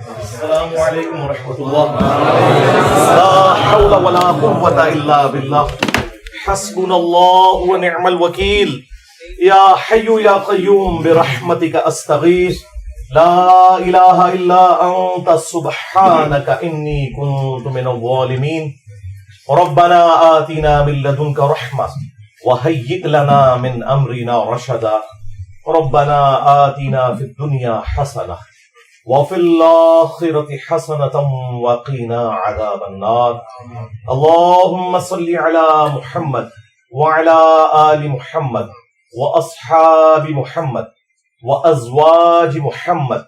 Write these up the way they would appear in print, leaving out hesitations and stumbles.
السلام علیکم ورحمۃ اللہ. لا حول ولا قوة الا باللہ. حسبنا اللہ ونعم الوکیل. یا حی یا قیوم برحمتک استغیث. لا الہ الا انت سبحانک انی کنت من الظالمین. ربنا آتنا من لدنک رحمہ وہیئ لنا من امرنا رشدا. ربنا آتنا فی الدنیا حسنہ وفی الآخرة حسنة وقنا عذاب النار. اللهم صل على محمد وعلى آل محمد وأصحاب محمد وأزواج محمد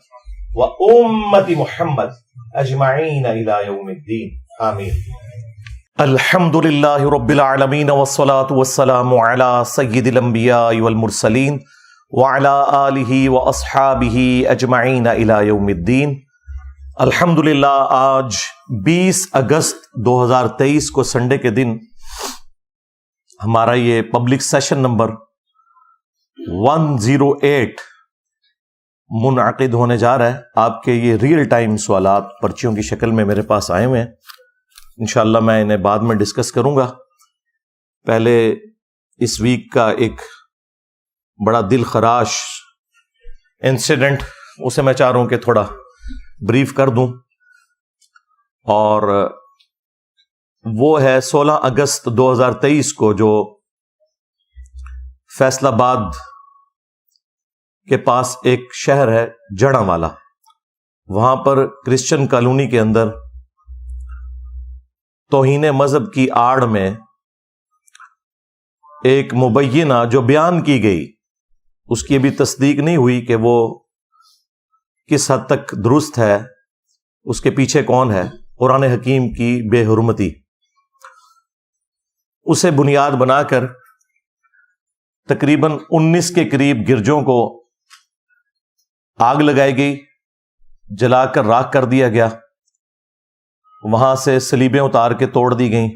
وأمة محمد أجمعين إلى يوم الدين آمين. الحمد لله رب العالمين والصلاة والسلام على سيد الأنبياء والمرسلين وعلى آلہ واصحابہ اجمعین الی یوم الدین. الحمدللہ آج 20 اگست 2023 کو سنڈے کے دن ہمارا یہ پبلک سیشن نمبر 108 منعقد ہونے جا رہا ہے. آپ کے یہ ریئل ٹائم سوالات پرچیوں کی شکل میں میرے پاس آئے ہوئے ہیں. انشاءاللہ میں انہیں بعد میں ڈسکس کروں گا. پہلے اس ویک کا ایک بڑا دل خراش انسیڈنٹ اسے میں چاہ رہا ہوں کہ تھوڑا بریف کر دوں. اور وہ ہے 16 اگست 2023 کو جو فیصل آباد کے پاس ایک شہر ہے جڑاں والا، وہاں پر کرسچن کالونی کے اندر توہین مذہب کی آڑ میں ایک مبینہ جو بیان کی گئی اس کی ابھی تصدیق نہیں ہوئی کہ وہ کس حد تک درست ہے، اس کے پیچھے کون ہے. قرآن حکیم کی بے حرمتی، اسے بنیاد بنا کر تقریباً 19 کے قریب گرجوں کو آگ لگائی گئی، جلا کر راکھ کر دیا گیا. وہاں سے صلیبیں اتار کے توڑ دی گئیں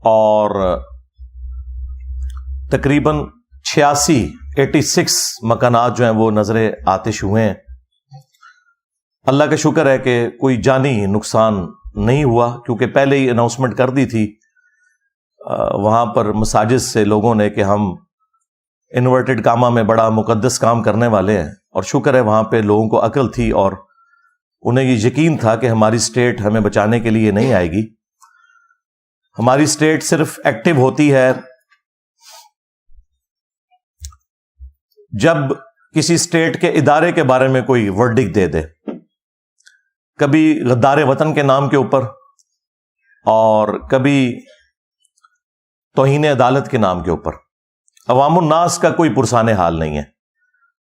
اور تقریباً 86 مکانات جو ہیں وہ نظر آتش ہوئے ہیں. اللہ کا شکر ہے کہ کوئی جانی نقصان نہیں ہوا، کیونکہ پہلے ہی اناؤنسمنٹ کر دی تھی وہاں پر مساجد سے لوگوں نے کہ ہم انورٹڈ کاما میں بڑا مقدس کام کرنے والے ہیں. اور شکر ہے وہاں پہ لوگوں کو عقل تھی اور انہیں یہ یقین تھا کہ ہماری اسٹیٹ ہمیں بچانے کے لیے نہیں آئے گی. ہماری اسٹیٹ صرف ایکٹیو ہوتی ہے جب کسی اسٹیٹ کے ادارے کے بارے میں کوئی ورڈکٹ دے دے، کبھی غدار وطن کے نام کے اوپر اور کبھی توہین عدالت کے نام کے اوپر. عوام الناس کا کوئی پرسان حال نہیں ہے.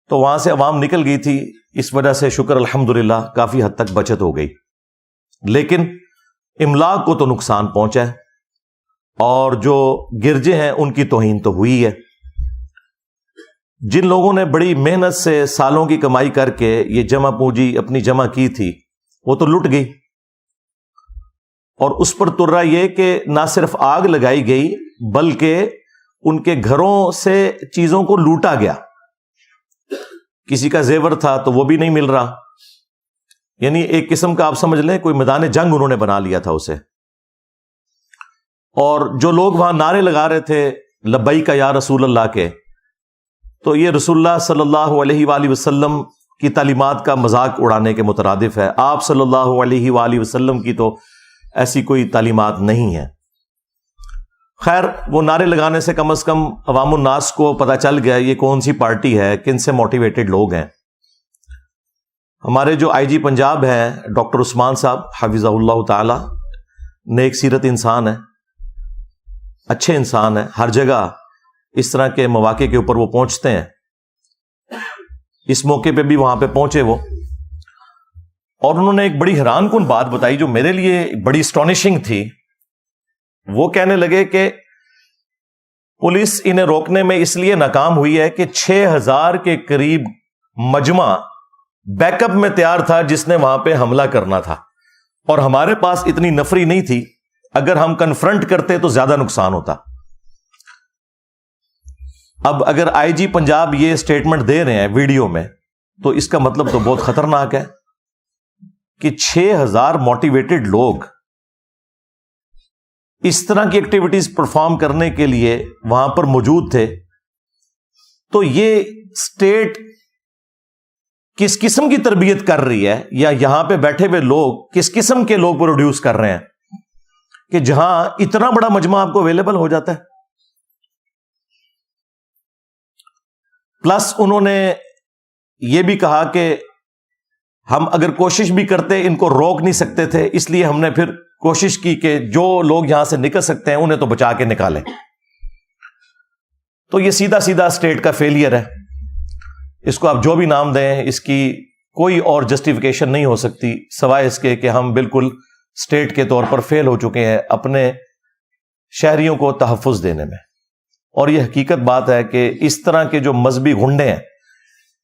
تو وہاں سے عوام نکل گئی تھی، اس وجہ سے شکر الحمدللہ کافی حد تک بچت ہو گئی. لیکن املاک کو تو نقصان پہنچا ہے اور جو گرجے ہیں ان کی توہین تو ہوئی ہے. جن لوگوں نے بڑی محنت سے سالوں کی کمائی کر کے یہ جمع پونجی اپنی جمع کی تھی وہ تو لٹ گئی. اور اس پر ترا یہ کہ نہ صرف آگ لگائی گئی بلکہ ان کے گھروں سے چیزوں کو لوٹا گیا. کسی کا زیور تھا تو وہ بھی نہیں مل رہا. یعنی ایک قسم کا آپ سمجھ لیں کوئی میدان جنگ انہوں نے بنا لیا تھا اسے. اور جو لوگ وہاں نعرے لگا رہے تھے لبیک یا رسول اللہ کے، تو یہ رسول اللہ صلی اللہ علیہ وآلہ وسلم کی تعلیمات کا مذاق اڑانے کے مترادف ہے. آپ صلی اللہ علیہ وآلہ وسلم کی تو ایسی کوئی تعلیمات نہیں ہے. خیر، وہ نعرے لگانے سے کم از کم عوام الناس کو پتہ چل گیا یہ کون سی پارٹی ہے، کن سے موٹیویٹڈ لوگ ہیں. ہمارے جو آئی جی پنجاب ہیں ڈاکٹر عثمان صاحب حفظہ اللہ تعالی، نیک سیرت انسان ہے، اچھے انسان ہیں. ہر جگہ اس طرح کے مواقع کے اوپر وہ پہنچتے ہیں. اس موقع پہ بھی وہاں پہ پہنچے وہ، اور انہوں نے ایک بڑی حیران کن بات بتائی جو میرے لیے بڑی اسٹانشنگ تھی. وہ کہنے لگے کہ پولیس انہیں روکنے میں اس لیے ناکام ہوئی ہے کہ 6000 کے قریب مجمع بیک اپ میں تیار تھا جس نے وہاں پہ حملہ کرنا تھا، اور ہمارے پاس اتنی نفری نہیں تھی. اگر ہم کنفرنٹ کرتے تو زیادہ نقصان ہوتا. اب اگر آئی جی پنجاب یہ سٹیٹمنٹ دے رہے ہیں ویڈیو میں تو اس کا مطلب تو بہت خطرناک ہے. کہ 6,000 موٹیویٹڈ لوگ اس طرح کی ایکٹیویٹیز پرفارم کرنے کے لیے وہاں پر موجود تھے، تو یہ اسٹیٹ کس قسم کی تربیت کر رہی ہے، یا یہاں پہ بیٹھے ہوئے لوگ کس قسم کے لوگ پروڈیوس کر رہے ہیں کہ جہاں اتنا بڑا مجمع آپ کو اویلیبل ہو جاتا ہے. پلس انہوں نے یہ بھی کہا کہ ہم اگر کوشش بھی کرتے ان کو روک نہیں سکتے تھے، اس لیے ہم نے پھر کوشش کی کہ جو لوگ یہاں سے نکل سکتے ہیں انہیں تو بچا کے نکالیں. تو یہ سیدھا سیدھا اسٹیٹ کا فیلئر ہے. اس کو آپ جو بھی نام دیں، اس کی کوئی اور جسٹیفیکیشن نہیں ہو سکتی سوائے اس کے کہ ہم بالکل اسٹیٹ کے طور پر فیل ہو چکے ہیں اپنے شہریوں کو تحفظ دینے میں. اور یہ حقیقت بات ہے کہ اس طرح کے جو مذہبی غنڈے ہیں،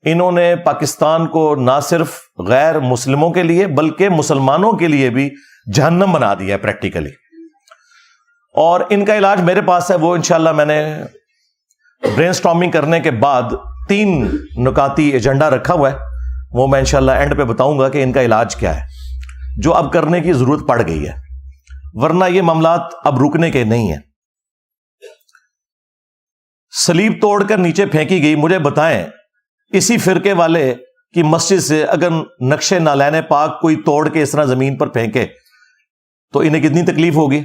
انہوں نے پاکستان کو نہ صرف غیر مسلموں کے لیے بلکہ مسلمانوں کے لیے بھی جہنم بنا دیا ہے پریکٹیکلی. اور ان کا علاج میرے پاس ہے، وہ انشاءاللہ میں نے برین سٹارمنگ کرنے کے بعد 3 نکاتی ایجنڈا رکھا ہوا ہے، وہ میں انشاءاللہ اینڈ پہ بتاؤں گا کہ ان کا علاج کیا ہے، جو اب کرنے کی ضرورت پڑ گئی ہے، ورنہ یہ معاملات اب رکنے کے نہیں ہیں. صلیب توڑ کر نیچے پھینکی گئی. مجھے بتائیں اسی فرقے والے کی مسجد سے اگر نقش نالین پاک کوئی توڑ کے اس طرح زمین پر پھینکے تو انہیں کتنی تکلیف ہوگی.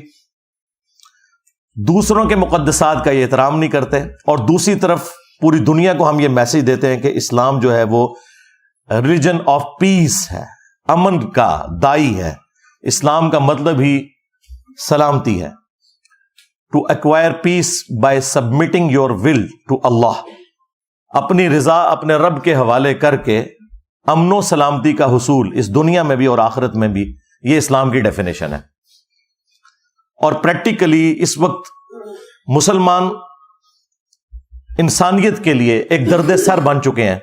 دوسروں کے مقدسات کا یہ احترام نہیں کرتے، اور دوسری طرف پوری دنیا کو ہم یہ میسج دیتے ہیں کہ اسلام جو ہے وہ ریلیجن آف پیس ہے، امن کا دائی ہے. اسلام کا مطلب ہی سلامتی ہے. To acquire peace by submitting your will to Allah, اپنی رضا اپنے رب کے حوالے کر کے امن و سلامتی کا حصول اس دنیا میں بھی اور آخرت میں بھی، یہ اسلام کی ڈیفینیشن ہے. اور پریکٹیکلی اس وقت مسلمان انسانیت کے لیے ایک درد سر بن چکے ہیں.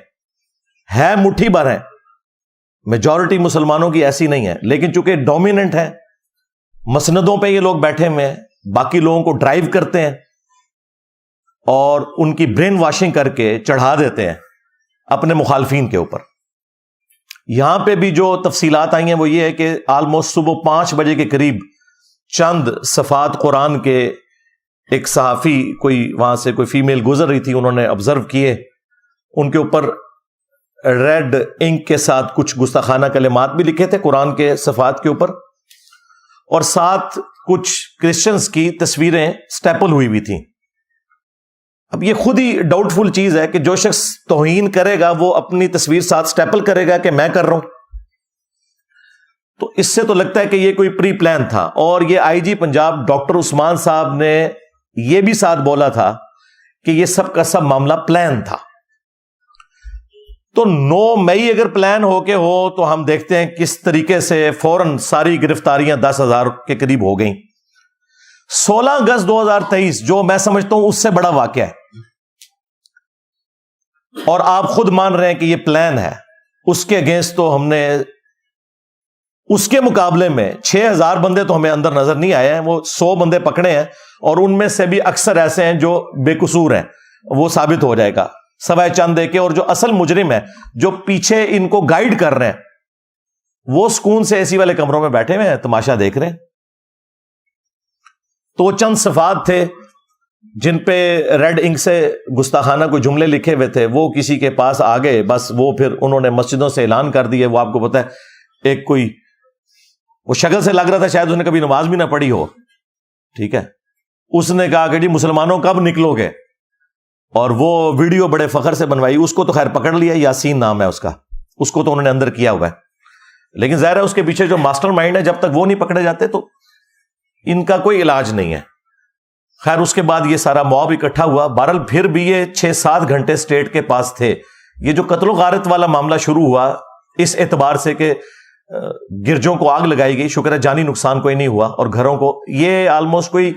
ہے مٹھی بھر ہیں، میجورٹی مسلمانوں کی ایسی نہیں ہے، لیکن چونکہ ڈومیننٹ ہے، مسندوں پہ یہ لوگ بیٹھے ہوئے ہیں، باقی لوگوں کو ڈرائیو کرتے ہیں اور ان کی برین واشنگ کر کے چڑھا دیتے ہیں اپنے مخالفین کے اوپر. یہاں پہ بھی جو تفصیلات آئی ہیں وہ یہ ہے کہ آلموسٹ صبح 5 بجے کے قریب چند صفحات قرآن کے ایک صحافی، کوئی وہاں سے کوئی فیمیل گزر رہی تھی، انہوں نے آبزرو کیے، ان کے اوپر ریڈ انک کے ساتھ کچھ گستاخانہ کلمات بھی لکھے تھے قرآن کے صفحات کے اوپر، اور ساتھ کچھ کرسچنز کی تصویریں سٹیپل ہوئی ہوئی تھیں. اب یہ خود ہی ڈاؤٹ فل چیز ہے کہ جو شخص توہین کرے گا وہ اپنی تصویر ساتھ سٹیپل کرے گا کہ میں کر رہا ہوں. تو اس سے تو لگتا ہے کہ یہ کوئی پری پلان تھا. اور یہ آئی جی پنجاب ڈاکٹر عثمان صاحب نے یہ بھی ساتھ بولا تھا کہ یہ سب کا سب معاملہ پلان تھا. تو 9 مئی اگر پلان ہو کے ہو تو ہم دیکھتے ہیں کس طریقے سے فوراً ساری گرفتاریاں 10,000 کے قریب ہو گئیں. 16 اگست 2023 جو میں سمجھتا ہوں اس سے بڑا واقعہ ہے، اور آپ خود مان رہے ہیں کہ یہ پلان ہے. اس کے اگینسٹ تو ہم نے اس کے مقابلے میں 6,000 بندے تو ہمیں اندر نظر نہیں آئے ہیں، وہ 100 بندے پکڑے ہیں، اور ان میں سے بھی اکثر ایسے ہیں جو بے قصور ہیں، وہ ثابت ہو جائے گا سوائے چند دے کے. اور جو اصل مجرم ہے جو پیچھے ان کو گائیڈ کر رہے ہیں وہ سکون سے اے سی والے کمروں میں بیٹھے ہوئے ہیں، تماشا دیکھ رہے ہیں. تو وہ چند صفحات تھے جن پہ ریڈ انک سے گستاخانہ کوئی جملے لکھے ہوئے تھے، وہ کسی کے پاس آ گئے، بس وہ پھر انہوں نے مسجدوں سے اعلان کر دیے. وہ آپ کو پتا ہے ایک کوئی وہ شکل سے لگ رہا تھا شاید اس نے کبھی نماز بھی نہ پڑھی ہو، ٹھیک ہے، اس نے کہا کہ جی مسلمانوں کب نکلو گے، اور وہ ویڈیو بڑے فخر سے بنوائی. اس کو تو خیر پکڑ لیا، یاسین نام ہے اس کا، اس کو تو انہوں نے اندر کیا ہوا ہے، لیکن ظاہر ہے اس کے پیچھے جو ماسٹر مائنڈ ہے جب تک وہ نہیں پکڑے جاتے تو ان کا کوئی علاج نہیں ہے. خیر اس کے بعد یہ سارا موب اکٹھا ہوا. بہرحال پھر بھی یہ 6-7 گھنٹے اسٹیٹ کے پاس تھے. یہ جو قتل و غارت والا معاملہ شروع ہوا اس اعتبار سے کہ گرجوں کو آگ لگائی گئی، شکر ہے جانی نقصان کوئی نہیں ہوا، اور گھروں کو، یہ آلموسٹ کوئی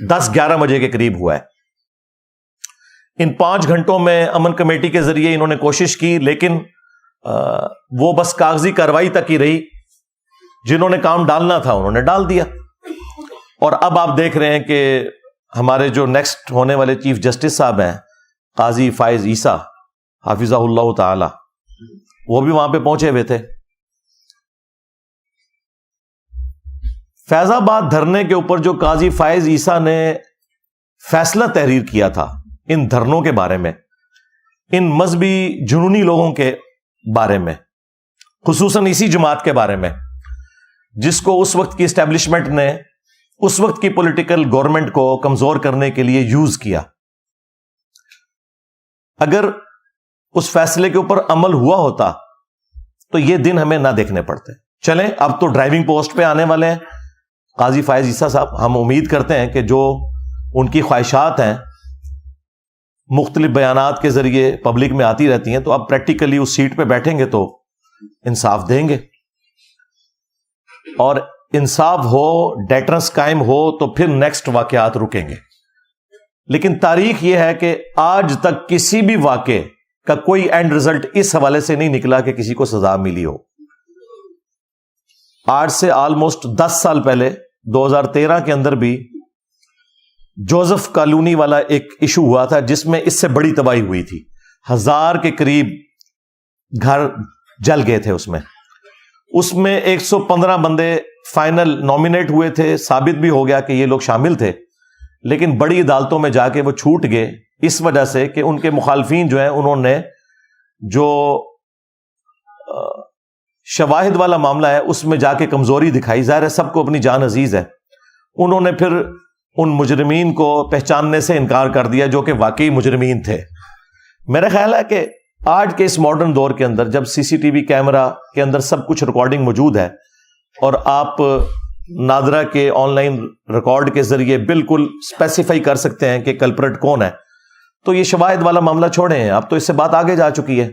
10-11 بجے کے قریب ہوا ہے. ان 5 گھنٹوں میں امن کمیٹی کے ذریعے انہوں نے کوشش کی، لیکن وہ بس کاغذی کارروائی تک ہی رہی. جنہوں نے کام ڈالنا تھا انہوں نے ڈال دیا. اور اب آپ دیکھ رہے ہیں کہ ہمارے جو نیکسٹ ہونے والے چیف جسٹس صاحب ہیں قاضی فائز عیسیٰ حافظہ اللہ تعالی، وہ بھی وہاں پہ پہنچے ہوئے تھے. فیض آباد دھرنے کے اوپر جو قاضی فائز عیسیٰ نے فیصلہ تحریر کیا تھا ان دھرنوں کے بارے میں، ان مذہبی جنونی لوگوں کے بارے میں، خصوصاً اسی جماعت کے بارے میں جس کو اس وقت کی اسٹیبلشمنٹ نے اس وقت کی پولیٹیکل گورنمنٹ کو کمزور کرنے کے لیے یوز کیا، اگر اس فیصلے کے اوپر عمل ہوا ہوتا تو یہ دن ہمیں نہ دیکھنے پڑتے۔ چلیں اب تو ڈرائیونگ پوسٹ پہ آنے والے ہیں قاضی فائز عیسیٰ صاحب، ہم امید کرتے ہیں کہ جو ان کی خواہشات ہیں مختلف بیانات کے ذریعے پبلک میں آتی رہتی ہیں، تو اب پریکٹیکلی اس سیٹ پہ بیٹھیں گے تو انصاف دیں گے، اور انصاف ہو، ڈیٹرنس قائم ہو تو پھر نیکسٹ واقعات رکیں گے۔ لیکن تاریخ یہ ہے کہ آج تک کسی بھی واقعے کا کوئی اینڈ رزلٹ اس حوالے سے نہیں نکلا کہ کسی کو سزا ملی ہو۔ آج سے آلموسٹ 10 سال پہلے 2013 کے اندر بھی جوزف کالونی والا ایک ایشو ہوا تھا جس میں اس سے بڑی تباہی ہوئی تھی، 1000 کے قریب گھر جل گئے تھے۔ اس میں 115 بندے فائنل نامینیٹ ہوئے تھے، ثابت بھی ہو گیا کہ یہ لوگ شامل تھے، لیکن بڑی عدالتوں میں جا کے وہ چھوٹ گئے اس وجہ سے کہ ان کے مخالفین جو ہیں انہوں نے جو شواہد والا معاملہ ہے اس میں جا کے کمزوری دکھائی۔ ظاہر ہے سب کو اپنی جان عزیز ہے، انہوں نے پھر ان مجرمین کو پہچاننے سے انکار کر دیا جو کہ واقعی مجرمین تھے۔ میرا خیال ہے کہ آج کے اس ماڈرن دور کے اندر جب سی سی ٹی وی کیمرہ کے اندر سب کچھ ریکارڈنگ موجود ہے اور آپ نادرا کے آن لائن ریکارڈ کے ذریعے بالکل اسپیسیفائی کر سکتے ہیں کہ کلپریٹ کون ہے، تو یہ شواہد والا معاملہ چھوڑیں ہیں، اب تو اس سے بات آگے جا چکی ہے۔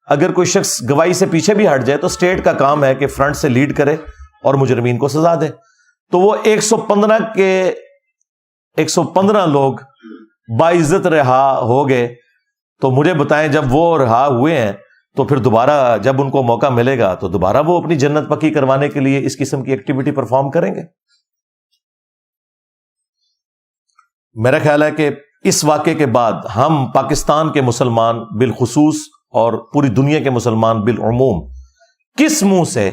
اگر کوئی شخص گواہی سے پیچھے بھی ہٹ جائے تو اسٹیٹ کا کام ہے کہ فرنٹ سے لیڈ کرے اور مجرمین کو سزا دے۔ تو وہ 115 لوگ باعزت رہا ہو گئے، تو مجھے بتائیں جب وہ رہا ہوئے ہیں تو پھر دوبارہ جب ان کو موقع ملے گا تو دوبارہ وہ اپنی جنت پکی کروانے کے لیے اس قسم کی ایکٹیویٹی پرفارم کریں گے۔ میرا خیال ہے کہ اس واقعے کے بعد ہم پاکستان کے مسلمان بالخصوص اور پوری دنیا کے مسلمان بالعموم کس منہ سے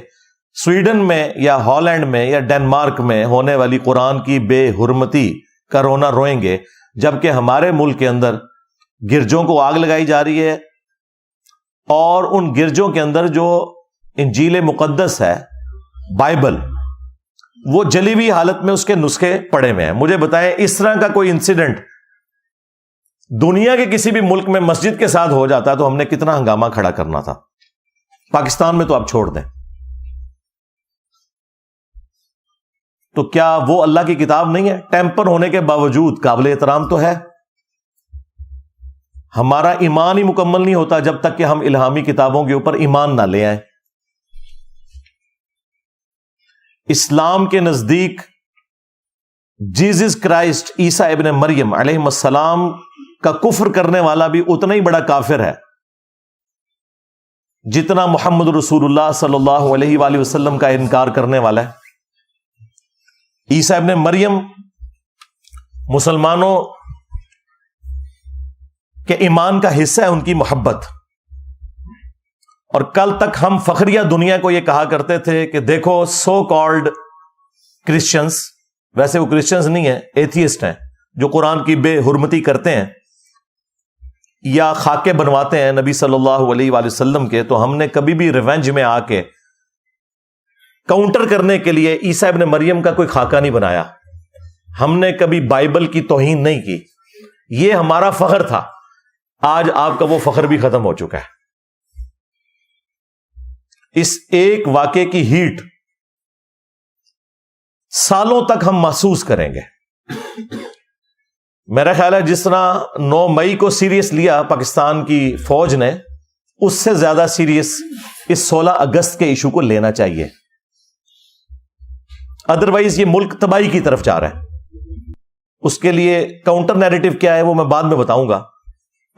سویڈن میں یا ہالینڈ میں یا ڈنمارک میں ہونے والی قرآن کی بے حرمتی کا رونا روئیں گے، جبکہ ہمارے ملک کے اندر گرجوں کو آگ لگائی جا رہی ہے اور ان گرجوں کے اندر جو انجیل مقدس ہے، بائبل، وہ جلی ہوئی حالت میں اس کے نسخے پڑے ہوئے ہیں۔ مجھے بتائیں اس طرح کا کوئی انسیڈنٹ دنیا کے کسی بھی ملک میں مسجد کے ساتھ ہو جاتا تو ہم نے کتنا ہنگامہ کھڑا کرنا تھا۔ پاکستان میں تو آپ چھوڑ دیں، تو کیا وہ اللہ کی کتاب نہیں ہے؟ ٹیمپر ہونے کے باوجود قابل احترام تو ہے۔ ہمارا ایمان ہی مکمل نہیں ہوتا جب تک کہ ہم الہامی کتابوں کے اوپر ایمان نہ لے آئیں۔ اسلام کے نزدیک جیزس کرائسٹ عیسیٰ ابن مریم علیہ السلام کا کفر کرنے والا بھی اتنا ہی بڑا کافر ہے جتنا محمد رسول اللہ صلی اللہ علیہ وآلہ وسلم کا انکار کرنے والا ہے۔ عیسیٰ ابن مریم مسلمانوں کے ایمان کا حصہ ہے، ان کی محبت۔ اور کل تک ہم فخریہ دنیا کو یہ کہا کرتے تھے کہ دیکھو سو کالڈ کرسچنز، ویسے وہ کرسچنز نہیں ہیں، ایتھیسٹ ہیں، جو قرآن کی بے حرمتی کرتے ہیں یا خاکے بنواتے ہیں نبی صلی اللہ علیہ وآلہ وسلم کے، تو ہم نے کبھی بھی ریونج میں آ کے کاؤنٹر کرنے کے لیے عیسیٰ ابن مریم کا کوئی خاکہ نہیں بنایا، ہم نے کبھی بائبل کی توہین نہیں کی، یہ ہمارا فخر تھا۔ آج آپ کا وہ فخر بھی ختم ہو چکا ہے۔ اس ایک واقعے کی ہیٹ سالوں تک ہم محسوس کریں گے۔ میرا خیال ہے جس طرح 9 مئی کو سیریس لیا پاکستان کی فوج نے، اس سے زیادہ سیریس اس 16 اگست کے ایشو کو لینا چاہیے، ادروائز یہ ملک تباہی کی طرف جا رہا ہے۔ اس کے لیے کاؤنٹر نیریٹو کیا ہے وہ میں بعد میں بتاؤں گا،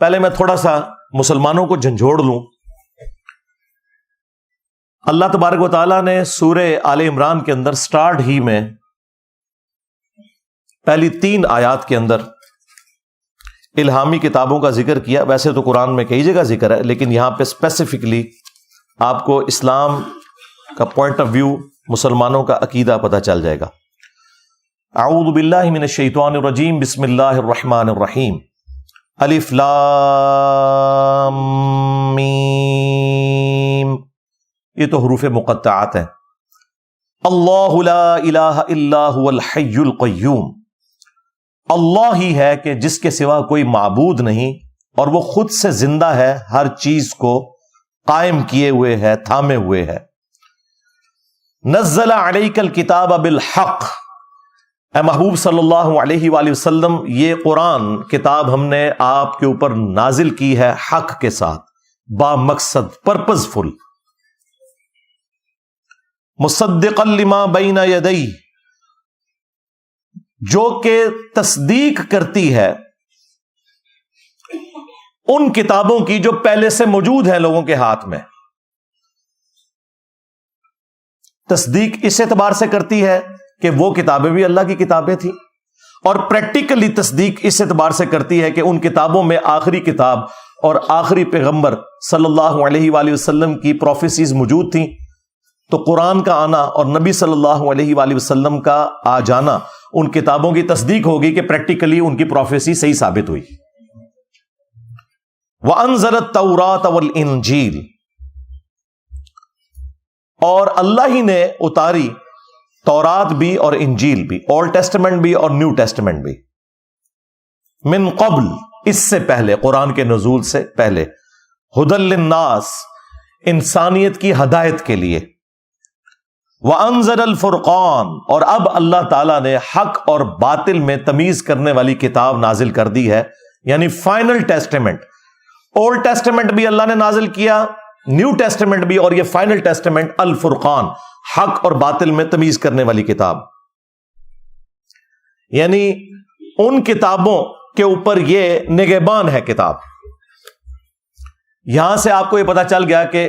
پہلے میں تھوڑا سا مسلمانوں کو جھنجھوڑ لوں۔ اللہ تبارک و تعالیٰ نے سورہ آل عمران کے اندر سٹارٹ ہی میں پہلی 3 آیات کے اندر الہامی کتابوں کا ذکر کیا۔ ویسے تو قرآن میں کئی جگہ ذکر ہے، لیکن یہاں پہ اسپیسیفکلی آپ کو اسلام کا پوائنٹ آف ویو، مسلمانوں کا عقیدہ پتہ چل جائے گا۔ اعوذ باللہ من الشیطان الرجیم، بسم اللہ الرحمن الرحیم، الف لام میم، یہ تو حروف مقطعات ہیں۔ اللہ لا الہ الا هو الحی القیوم، اللہ ہی ہے کہ جس کے سوا کوئی معبود نہیں اور وہ خود سے زندہ ہے، ہر چیز کو قائم کیے ہوئے ہے، تھامے ہوئے ہے۔ نزل علیک الکتاب بالحق، اے محبوب صلی اللہ علیہ وآلہ وسلم، یہ قرآن کتاب ہم نے آپ کے اوپر نازل کی ہے حق کے ساتھ، با مقصد، پرپز فل، مصدقا لما بین یدیہ، جو کہ تصدیق کرتی ہے ان کتابوں کی جو پہلے سے موجود ہیں لوگوں کے ہاتھ میں۔ تصدیق اس اعتبار سے کرتی ہے کہ وہ کتابیں بھی اللہ کی کتابیں تھیں، اور پریکٹیکلی تصدیق اس اعتبار سے کرتی ہے کہ ان کتابوں میں آخری کتاب اور آخری پیغمبر صلی اللہ علیہ وآلہ وسلم کی پروفیسیز موجود تھیں، تو قرآن کا آنا اور نبی صلی اللہ علیہ وآلہ وسلم کا آ جانا ان کتابوں کی تصدیق ہوگی کہ پریکٹیکلی ان کی پروفیسی صحیح ثابت ہوئی۔ وَأَنزَلَ التَّوْرَاةَ وَالْإِنْجِيلَ، اور اللہ ہی نے اتاری تورات بھی اور انجیل بھی، اولڈ ٹیسٹمنٹ بھی اور نیو ٹیسٹمنٹ بھی، من قبل، اس سے پہلے، قرآن کے نزول سے پہلے، ہدی للناس، انسانیت کی ہدایت کے لیے، وَأَنزَلَ الْفُرْقَانَ، اور اب اللہ تعالیٰ نے حق اور باطل میں تمیز کرنے والی کتاب نازل کر دی ہے، یعنی فائنل ٹیسٹمنٹ۔ اولڈ ٹیسٹمنٹ بھی اللہ نے نازل کیا، نیو ٹیسٹمنٹ بھی، اور یہ فائنل ٹیسٹمنٹ الفرقان، حق اور باطل میں تمیز کرنے والی کتاب، یعنی ان کتابوں کے اوپر یہ نگہبان ہے کتاب۔ یہاں سے آپ کو یہ پتا چل گیا کہ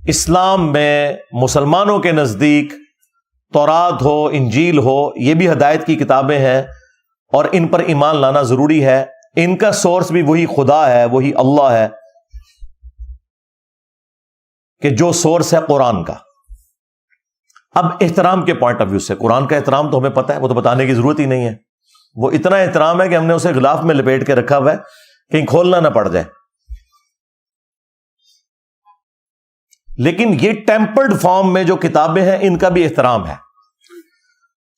اسلام میں مسلمانوں کے نزدیک تورات ہو، انجیل ہو، یہ بھی ہدایت کی کتابیں ہیں اور ان پر ایمان لانا ضروری ہے۔ ان کا سورس بھی وہی خدا ہے، وہی اللہ ہے، کہ جو سورس ہے قرآن کا۔ اب احترام کے پوائنٹ آف ویو سے قرآن کا احترام تو ہمیں پتہ ہے، وہ تو بتانے کی ضرورت ہی نہیں ہے، وہ اتنا احترام ہے کہ ہم نے اسے غلاف میں لپیٹ کے رکھا ہوا ہے، کہیں کھولنا نہ پڑ جائے۔ لیکن یہ ٹیمپرڈ فارم میں جو کتابیں ہیں ان کا بھی احترام ہے۔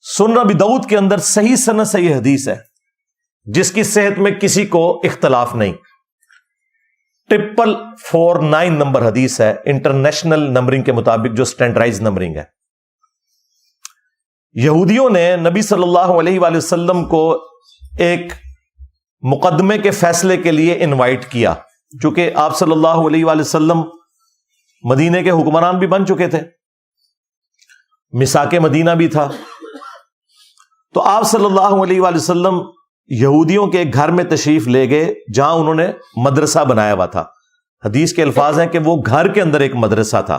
سنن ابی داؤد کے اندر صحیح سند سے یہ حدیث ہے جس کی صحت میں کسی کو اختلاف نہیں، 449 نمبر حدیث ہے، انٹرنیشنل نمبرنگ کے مطابق جو سٹینڈرڈائز نمبرنگ ہے۔ یہودیوں نے نبی صلی اللہ علیہ وآلہ وسلم کو ایک مقدمے کے فیصلے کے لیے انوائٹ کیا، چونکہ آپ صلی اللہ علیہ وآلہ وسلم مدینے کے حکمران بھی بن چکے تھے، میثاق مدینہ بھی تھا، تو آپ صلی اللہ علیہ وآلہ وسلم یہودیوں کے گھر میں تشریف لے گئے جہاں انہوں نے مدرسہ بنایا ہوا تھا۔ حدیث کے الفاظ ہیں کہ وہ گھر کے اندر ایک مدرسہ تھا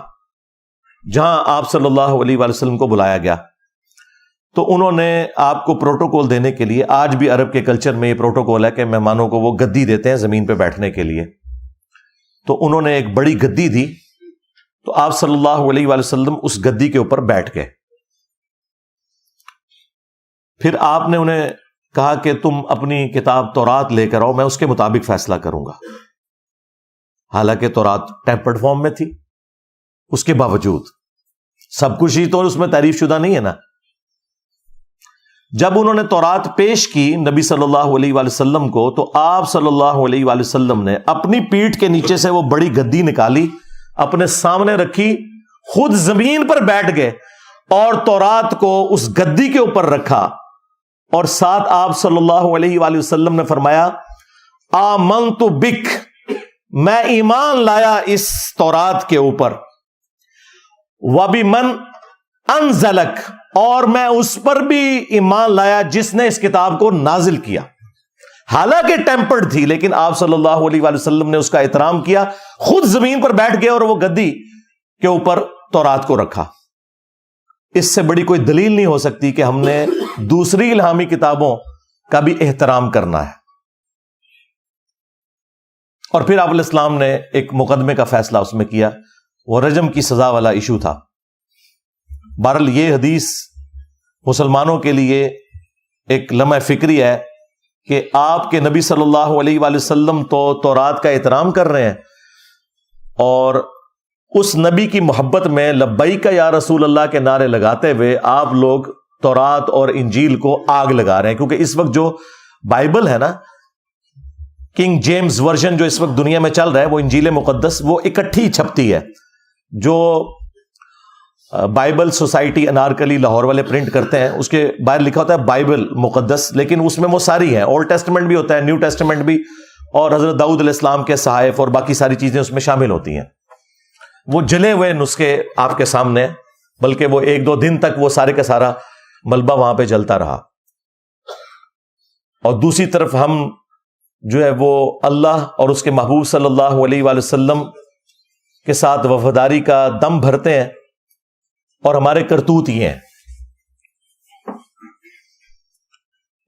جہاں آپ صلی اللہ علیہ وآلہ وسلم کو بلایا گیا، تو انہوں نے آپ کو پروٹوکول دینے کے لیے، آج بھی عرب کے کلچر میں یہ پروٹوکول ہے کہ مہمانوں کو وہ گدی دیتے ہیں زمین پہ بیٹھنے کے لیے، تو انہوں نے ایک بڑی گدی دی، تو آپ صلی اللہ علیہ وآلہ وسلم اس گدی کے اوپر بیٹھ گئے۔ پھر آپ نے انہیں کہا کہ تم اپنی کتاب تورات لے کر آؤ، میں اس کے مطابق فیصلہ کروں گا۔ حالانکہ تورات ٹیمپرڈ فارم میں تھی، اس کے باوجود سب کچھ ہی تو اس میں تعریف شدہ نہیں ہے نا۔ جب انہوں نے تورات پیش کی نبی صلی اللہ علیہ وآلہ وسلم کو، تو آپ صلی اللہ علیہ وآلہ وسلم نے اپنی پیٹھ کے نیچے سے وہ بڑی گدی نکالی، اپنے سامنے رکھی، خود زمین پر بیٹھ گئے اور تورات کو اس گدی کے اوپر رکھا، اور ساتھ آپ صلی اللہ علیہ وآلہ وسلم نے فرمایا آمنت بک، میں ایمان لایا اس تورات کے اوپر، وبمن انزلک، اور میں اس پر بھی ایمان لایا جس نے اس کتاب کو نازل کیا۔ حالانکہ ٹیمپرڈ تھی، لیکن آپ صلی اللہ علیہ وآلہ وسلم نے اس کا احترام کیا، خود زمین پر بیٹھ گئے اور وہ گدی کے اوپر تورات کو رکھا۔ اس سے بڑی کوئی دلیل نہیں ہو سکتی کہ ہم نے دوسری الہامی کتابوں کا بھی احترام کرنا ہے۔ اور پھر آپ علیہ السلام نے ایک مقدمے کا فیصلہ اس میں کیا، وہ رجم کی سزا والا ایشو تھا۔ بہرحال یہ حدیث مسلمانوں کے لیے ایک لمحہ فکری ہے کہ آپ کے نبی صلی اللہ علیہ وآلہ وسلم تو تورات کا احترام کر رہے ہیں، اور اس نبی کی محبت میں لبیک یا رسول اللہ کے نعرے لگاتے ہوئے آپ لوگ تورات اور انجیل کو آگ لگا رہے ہیں. کیونکہ اس وقت جو بائبل ہے نا، کنگ جیمز ورژن جو اس وقت دنیا میں چل رہا ہے، وہ انجیل مقدس، وہ اکٹھی چھپتی ہے. جو بائبل سوسائٹی انارکلی لاہور والے پرنٹ کرتے ہیں، اس کے باہر لکھا ہوتا ہے بائبل مقدس، لیکن اس میں وہ ساری ہیں، اولڈ ٹیسٹمنٹ بھی ہوتا ہے، نیو ٹیسٹمنٹ بھی، اور حضرت داؤد علیہ السلام کے صحائف اور باقی ساری چیزیں اس میں شامل ہوتی ہیں. وہ جلے ہوئے نسخے آپ کے سامنے، بلکہ وہ 1-2 دن تک وہ سارے کا سارا ملبہ وہاں پہ جلتا رہا. اور دوسری طرف ہم جو ہے وہ اللہ اور اس کے محبوب صلی اللہ علیہ وآلہ وسلم کے ساتھ وفاداری کا دم بھرتے ہیں، اور ہمارے کرتوت یہ ہیں.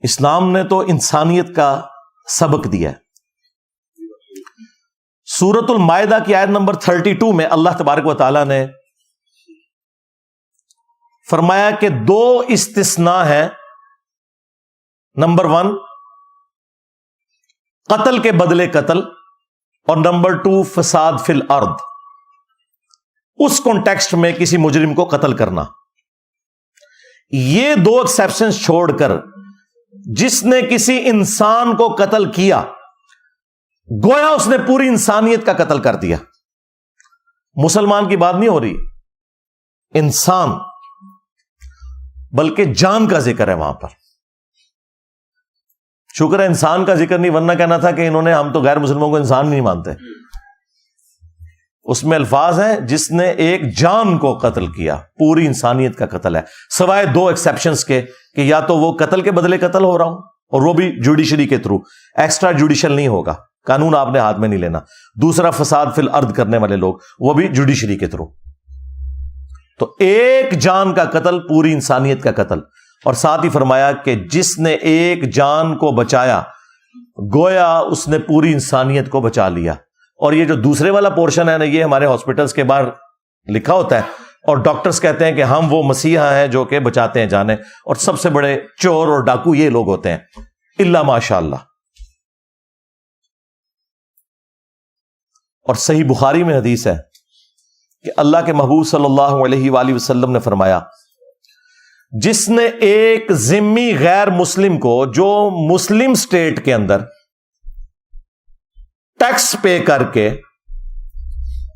اسلام نے تو انسانیت کا سبق دیا ہے. سورۃ المائدہ کی آیت نمبر 32 میں اللہ تبارک و تعالیٰ نے فرمایا کہ 2 استثناء ہیں. نمبر 1 قتل کے بدلے قتل، اور نمبر 2 فساد فی الارض. اس کانٹیکسٹ میں کسی مجرم کو قتل کرنا. یہ 2 ایکسیپشنز چھوڑ کر جس نے کسی انسان کو قتل کیا، گویا اس نے پوری انسانیت کا قتل کر دیا. مسلمان کی بات نہیں ہو رہی، انسان، بلکہ جان کا ذکر ہے وہاں پر. شکر ہے انسان کا ذکر نہیں، ورنہ کہنا تھا کہ انہوں نے ہم تو غیر مسلموں کو انسان نہیں مانتے. اس میں الفاظ ہیں جس نے ایک جان کو قتل کیا، پوری انسانیت کا قتل ہے، سوائے 2 ایکسیپشنز کے کہ یا تو وہ قتل کے بدلے قتل ہو رہا ہوں، اور وہ بھی جوڈیشری کے تھرو، ایکسٹرا جوڈیشل نہیں ہوگا، قانون آپ نے ہاتھ میں نہیں لینا. دوسرا فساد فی الارض کرنے والے لوگ، وہ بھی جوڈیشری کے تھرو. تو ایک جان کا قتل پوری انسانیت کا قتل. اور ساتھ ہی فرمایا کہ جس نے ایک جان کو بچایا، گویا اس نے پوری انسانیت کو بچا لیا. اور یہ جو دوسرے والا پورشن ہے نا، یہ ہمارے ہاسپٹلز کے باہر لکھا ہوتا ہے، اور ڈاکٹرز کہتے ہیں کہ ہم وہ مسیحا ہیں جو کہ بچاتے ہیں جانیں، اور سب سے بڑے چور اور ڈاکو یہ لوگ ہوتے ہیں، الا ماشاء اللہ. اور صحیح بخاری میں حدیث ہے کہ اللہ کے محبوب صلی اللہ علیہ وآلہ وسلم نے فرمایا، جس نے ایک ذمی غیر مسلم کو جو مسلم سٹیٹ کے اندر ٹیکس پے کر کے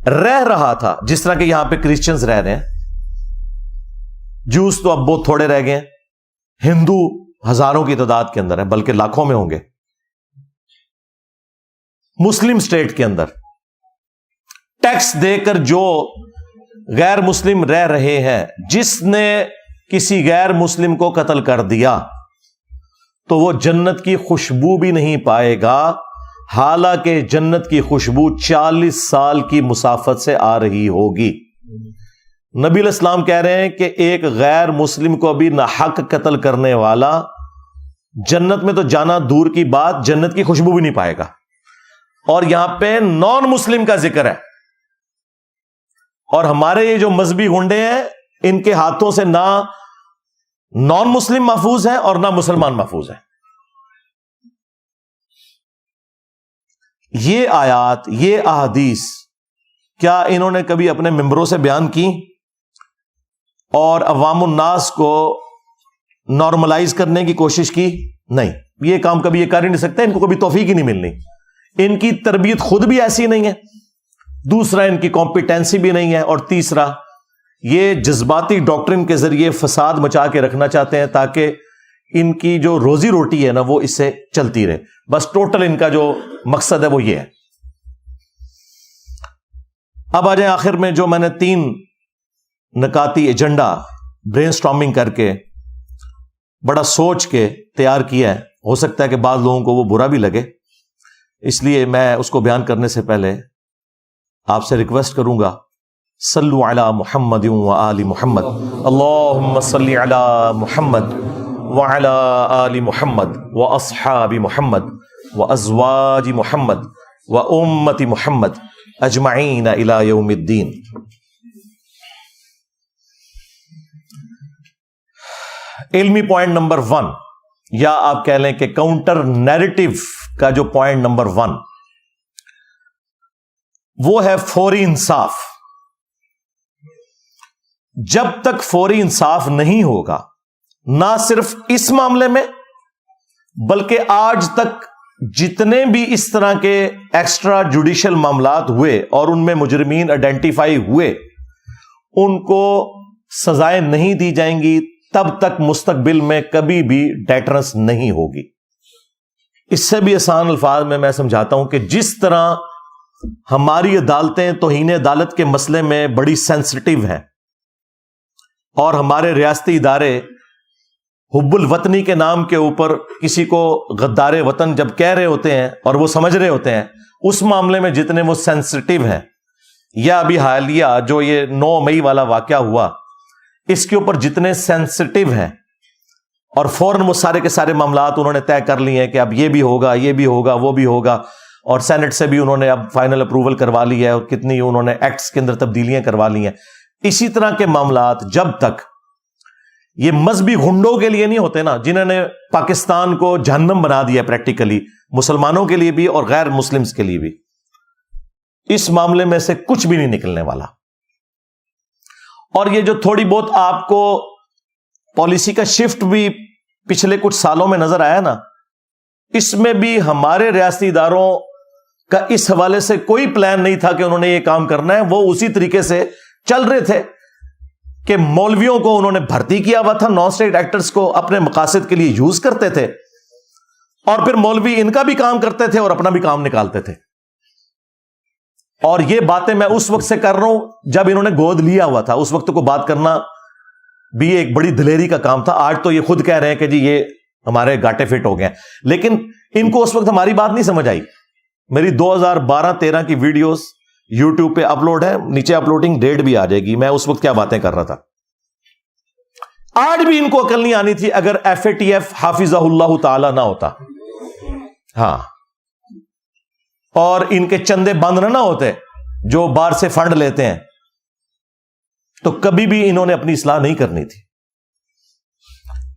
رہ رہا تھا، جس طرح کہ یہاں پہ کرسچنز رہ رہے ہیں، جوز تو اب بہت تھوڑے رہ گئے، ہندو ہزاروں کی تعداد کے اندر ہے، بلکہ لاکھوں میں ہوں گے. مسلم سٹیٹ کے اندر ٹیکس دے کر جو غیر مسلم رہ رہے ہیں، جس نے کسی غیر مسلم کو قتل کر دیا تو وہ جنت کی خوشبو بھی نہیں پائے گا، حالانکہ جنت کی خوشبو 40 سال کی مسافت سے آ رہی ہوگی. نبی علیہ السلام کہہ رہے ہیں کہ ایک غیر مسلم کو بھی ناحق قتل کرنے والا جنت میں تو جانا دور کی بات، جنت کی خوشبو بھی نہیں پائے گا. اور یہاں پہ نان مسلم کا ذکر ہے، اور ہمارے یہ جو مذہبی گنڈے ہیں، ان کے ہاتھوں سے نہ نان مسلم محفوظ ہیں اور نہ مسلمان محفوظ ہیں. یہ آیات، یہ احادیث کیا انہوں نے کبھی اپنے ممبروں سے بیان کی اور عوام الناس کو نارملائز کرنے کی کوشش کی؟ نہیں، یہ کام کبھی یہ کر ہی نہیں سکتے، ان کو کبھی توفیق ہی نہیں ملنی. ان کی تربیت خود بھی ایسی نہیں ہے، دوسرا ان کی کمپیٹنسی بھی نہیں ہے، اور تیسرا یہ جذباتی ڈاکٹرن کے ذریعے فساد مچا کے رکھنا چاہتے ہیں تاکہ ان کی جو روزی روٹی ہے نا وہ اس سے چلتی رہے. بس ٹوٹل ان کا جو مقصد ہے وہ یہ ہے. اب آ جائیں آخر میں، جو میں نے 3 نکاتی ایجنڈا برین سٹارمنگ کر کے بڑا سوچ کے تیار کیا ہے. ہو سکتا ہے کہ بعض لوگوں کو وہ برا بھی لگے، اس لیے میں اس کو بیان کرنے سے پہلے آپ سے ریکویسٹ کروں گا، صلو علی محمد و آل محمد، اللہم صلی علی محمد وعلی آل محمد واصحاب محمد وازواج محمد وامت محمد اجمعین الی یوم الدین. علمی پوائنٹ نمبر 1، یا آپ کہہ لیں کہ کاؤنٹر نیریٹو کا جو پوائنٹ نمبر 1 وہ ہے فوری انصاف. جب تک فوری انصاف نہیں ہوگا، نہ صرف اس معاملے میں بلکہ آج تک جتنے بھی اس طرح کے ایکسٹرا جوڈیشل معاملات ہوئے اور ان میں مجرمین آئیڈینٹیفائی ہوئے، ان کو سزائیں نہیں دی جائیں گی، تب تک مستقبل میں کبھی بھی ڈیٹرنس نہیں ہوگی. اس سے بھی آسان الفاظ میں سمجھاتا ہوں کہ جس طرح ہماری عدالتیں توہین عدالت کے مسئلے میں بڑی سینسٹیو ہیں، اور ہمارے ریاستی ادارے حب الوطنی کے نام کے اوپر کسی کو غدار وطن جب کہہ رہے ہوتے ہیں اور وہ سمجھ رہے ہوتے ہیں، اس معاملے میں جتنے وہ سینسٹیو ہیں، یا ابھی حالیہ جو یہ 9 مئی والا واقعہ ہوا، اس کے اوپر جتنے سینسٹیو ہیں، اور فوراً وہ سارے کے سارے معاملات انہوں نے طے کر لیے ہیں کہ اب یہ بھی ہوگا، یہ بھی ہوگا، وہ بھی ہوگا، اور سینٹ سے بھی انہوں نے اب فائنل اپروول کروا لی ہے، اور کتنی انہوں نے ایکٹس کے اندر تبدیلیاں کروا لی ہیں. اسی طرح کے معاملات جب تک یہ مذہبی گنڈوں کے لیے نہیں ہوتے نا، جنہوں نے پاکستان کو جہنم بنا دیا پریکٹیکلی، مسلمانوں کے لیے بھی اور غیر مسلمز کے لیے بھی، اس معاملے میں سے کچھ بھی نہیں نکلنے والا. اور یہ جو تھوڑی بہت آپ کو پالیسی کا شفٹ بھی پچھلے کچھ سالوں میں نظر آیا نا، اس میں بھی ہمارے ریاستی اداروں کا اس حوالے سے کوئی پلان نہیں تھا کہ انہوں نے یہ کام کرنا ہے. وہ اسی طریقے سے چل رہے تھے کہ مولویوں کو انہوں نے بھرتی کیا ہوا تھا، نان اسٹیٹ ایکٹرز کو اپنے مقاصد کے لیے یوز کرتے تھے، اور پھر مولوی ان کا بھی کام کرتے تھے اور اپنا بھی کام نکالتے تھے. اور یہ باتیں میں اس وقت سے کر رہا ہوں جب انہوں نے گود لیا ہوا تھا. اس وقت کو بات کرنا بھی ایک بڑی دلیری کا کام تھا. آج تو یہ خود کہہ رہے ہیں کہ جی یہ ہمارے گاٹے فٹ ہو گئے، لیکن ان کو اس وقت ہماری بات نہیں سمجھ آئی. میری 2012-13 کی ویڈیوز یوٹیوب پہ اپلوڈ ہے، نیچے اپلوڈنگ ڈیٹ بھی آ جائے گی، میں اس وقت کیا باتیں کر رہا تھا. آج بھی ان کو عقل نہیں آنی تھی اگر FATF حافظہ اللہ تعالی نہ ہوتا، ہاں، اور ان کے چندے بند نہ ہوتے جو باہر سے فنڈ لیتے ہیں، تو کبھی بھی انہوں نے اپنی اصلاح نہیں کرنی تھی.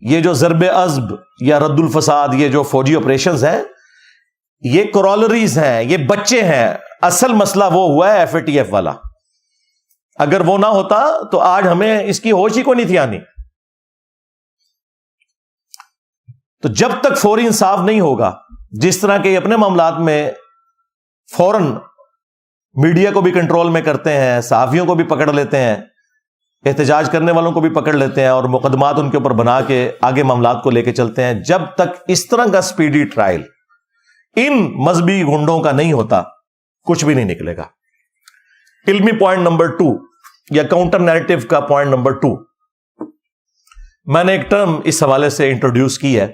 یہ جو ضرب عزب یا رد الفساد، یہ جو فوجی آپریشنز ہیں، یہ کرولریز ہیں، یہ بچے ہیں. اصل مسئلہ وہ ہوا ہے FATF والا. اگر وہ نہ ہوتا تو آج ہمیں اس کی ہوش ہی کو نہیں تھی آنی. تو جب تک فوری انصاف نہیں ہوگا، جس طرح کے اپنے معاملات میں فوراً میڈیا کو بھی کنٹرول میں کرتے ہیں، صحافیوں کو بھی پکڑ لیتے ہیں، احتجاج کرنے والوں کو بھی پکڑ لیتے ہیں، اور مقدمات ان کے اوپر بنا کے آگے معاملات کو لے کے چلتے ہیں، جب تک اس طرح کا سپیڈی ٹرائل ان مذہبی گنڈوں کا نہیں ہوتا، کچھ بھی نہیں نکلے گا. علمی پوائنٹ نمبر 2 یا کاؤنٹر نیریٹو کا پوائنٹ نمبر 2، میں نے ایک ٹرم اس حوالے سے انٹروڈیوس کی ہے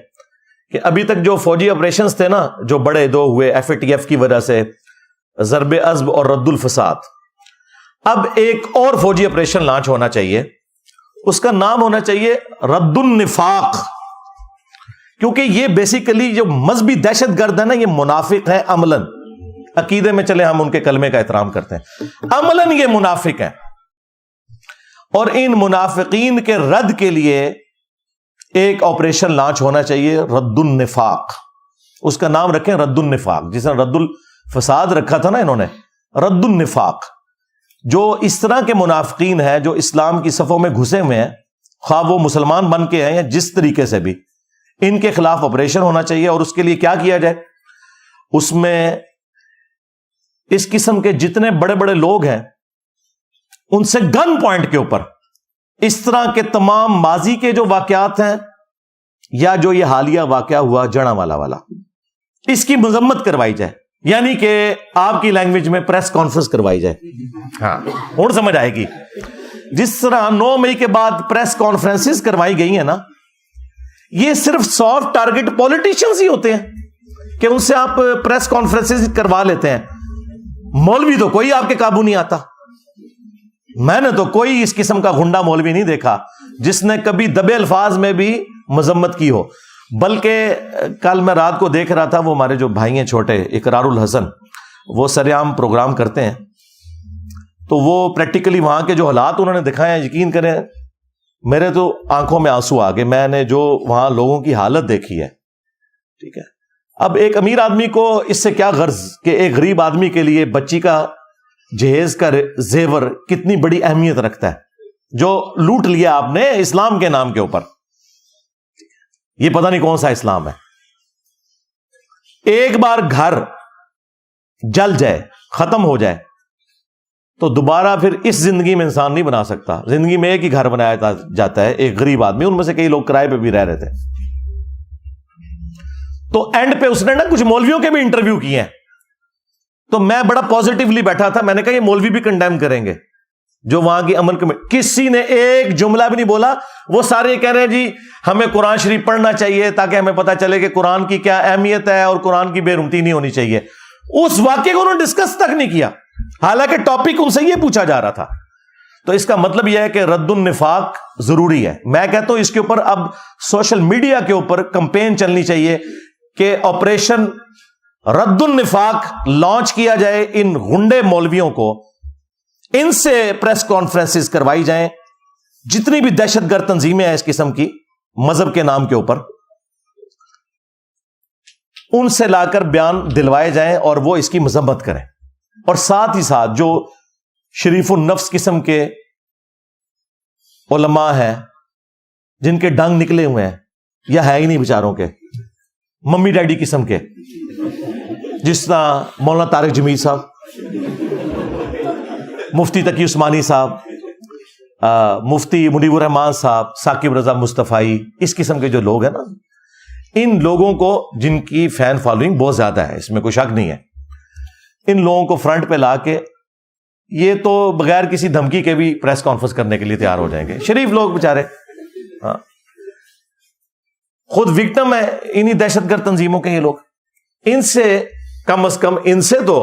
کہ ابھی تک جو فوجی آپریشنز تھے نا، جو بڑے دو ہوئے FATF کی وجہ سے، ضرب عزب اور رد الفساد، اب ایک اور فوجی آپریشن لانچ ہونا چاہیے. اس کا نام ہونا چاہیے رد النفاق، کیونکہ یہ بیسیکلی جو مذہبی دہشت گرد ہے نا، یہ منافق ہے عملاً. عقیدے میں چلے ہم ان کے کلمے کا احترام کرتے ہیں، عملاً یہ منافق ہیں. اور ان منافقین کے رد کے لیے ایک آپریشن لانچ ہونا چاہیے، رد النفاق. اس کا نام رکھیں رد النفاق، جس نے رد الفساد رکھا تھا نا انہوں نے، رد النفاق. جو اس طرح کے منافقین ہیں جو اسلام کی صفوں میں گھسے ہوئے ہیں، خواہ وہ مسلمان بن کے ہیں یا جس طریقے سے بھی، ان کے خلاف آپریشن ہونا چاہیے. اور اس کے لیے کیا کیا جائے؟ اس میں اس قسم کے جتنے بڑے بڑے لوگ ہیں ان سے گن پوائنٹ کے اوپر اس طرح کے تمام ماضی کے جو واقعات ہیں، یا جو یہ حالیہ واقعہ ہوا جڑا والا، اس کی مذمت کروائی جائے. یعنی کہ آپ کی لینگویج میں پریس کانفرنس کروائی جائے. ہاں، اور سمجھ آئے گی. جس طرح 9 مئی کے بعد پریس کانفرنسز کروائی گئی ہیں نا، یہ صرف سافٹ ٹارگٹ پولیٹیشنز ہی ہوتے ہیں کہ ان سے آپ پریس کانفرنسز کروا لیتے ہیں. مولوی تو کوئی آپ کے قابو نہیں آتا. میں نے تو کوئی اس قسم کا گنڈا مولوی نہیں دیکھا جس نے کبھی دبے الفاظ میں بھی مذمت کی ہو. بلکہ کل میں رات کو دیکھ رہا تھا، وہ ہمارے جو بھائی ہیں چھوٹے، اقرار الحسن، وہ سرعام پروگرام کرتے ہیں، تو وہ پریکٹیکلی وہاں کے جو حالات انہوں نے دکھائے ہیں، یقین کریں میرے تو آنکھوں میں آنسو آ گئے. میں نے جو وہاں لوگوں کی حالت دیکھی ہے, ٹھیک ہے. اب ایک امیر آدمی کو اس سے کیا غرض کہ ایک غریب آدمی کے لیے بچی کا جہیز کا زیور کتنی بڑی اہمیت رکھتا ہے, جو لوٹ لیا آپ نے اسلام کے نام کے اوپر. یہ پتہ نہیں کون سا اسلام ہے. ایک بار گھر جل جائے, ختم ہو جائے, تو دوبارہ پھر اس زندگی میں انسان نہیں بنا سکتا. زندگی میں ایک ہی گھر بنایا جاتا ہے. ایک غریب آدمی, ان میں سے کئی لوگ کرائے پہ بھی رہ رہے تھے. تو اینڈ پہ اس نے نا کچھ مولویوں کے بھی انٹرویو کیے ہیں, تو میں بڑا پازیٹیولی بیٹھا تھا. میں نے کہا یہ مولوی بھی کنڈیم کریں گے جو وہاں کی عمل کمیٹی. کسی نے ایک جملہ بھی نہیں بولا. وہ سارے کہہ رہے ہیں جی ہمیں قرآن شریف پڑھنا چاہیے تاکہ ہمیں پتہ چلے کہ قرآن کی کیا اہمیت ہے اور قرآن کی بے رحمتی نہیں ہونی چاہیے. اس واقعے کو انہوں نے ڈسکس تک نہیں کیا, حالانکہ ٹاپک ان سے یہ پوچھا جا رہا تھا. تو اس کا مطلب یہ ہے کہ رد النفاق ضروری ہے. میں کہتا ہوں اس کے اوپر اب سوشل میڈیا کے اوپر کمپین چلنی چاہیے کہ آپریشن رد النفاق لانچ کیا جائے. ان غنڈے مولویوں کو, ان سے پریس کانفرنسز کروائی جائیں. جتنی بھی دہشت گرد تنظیمیں ہیں اس قسم کی مذہب کے نام کے اوپر, ان سے لا کر بیان دلوائے جائیں اور وہ اس کی مذمت کریں. اور ساتھ ہی ساتھ جو شریف النفس قسم کے علماء ہیں جن کے ڈنگ نکلے ہوئے ہیں یا ہے ہی نہیں بیچاروں کے, ممی ڈیڈی قسم کے, جس طرح مولانا طارق جمیل صاحب, مفتی تقی عثمانی صاحب, مفتی منیب الرحمان صاحب, ثاقب رضا مصطفی, اس قسم کے جو لوگ ہیں نا, ان لوگوں کو جن کی فین فالوئنگ بہت زیادہ ہے, اس میں کوئی شک نہیں ہے, ان لوگوں کو فرنٹ پہ لا کے یہ تو بغیر کسی دھمکی کے بھی پریس کانفرنس کرنے کے لیے تیار ہو جائیں گے. شریف لوگ بیچارے, ہاں, خود وکٹم ہے انہی دہشت گرد تنظیموں کے یہ لوگ. ان سے کم از کم ان سے تو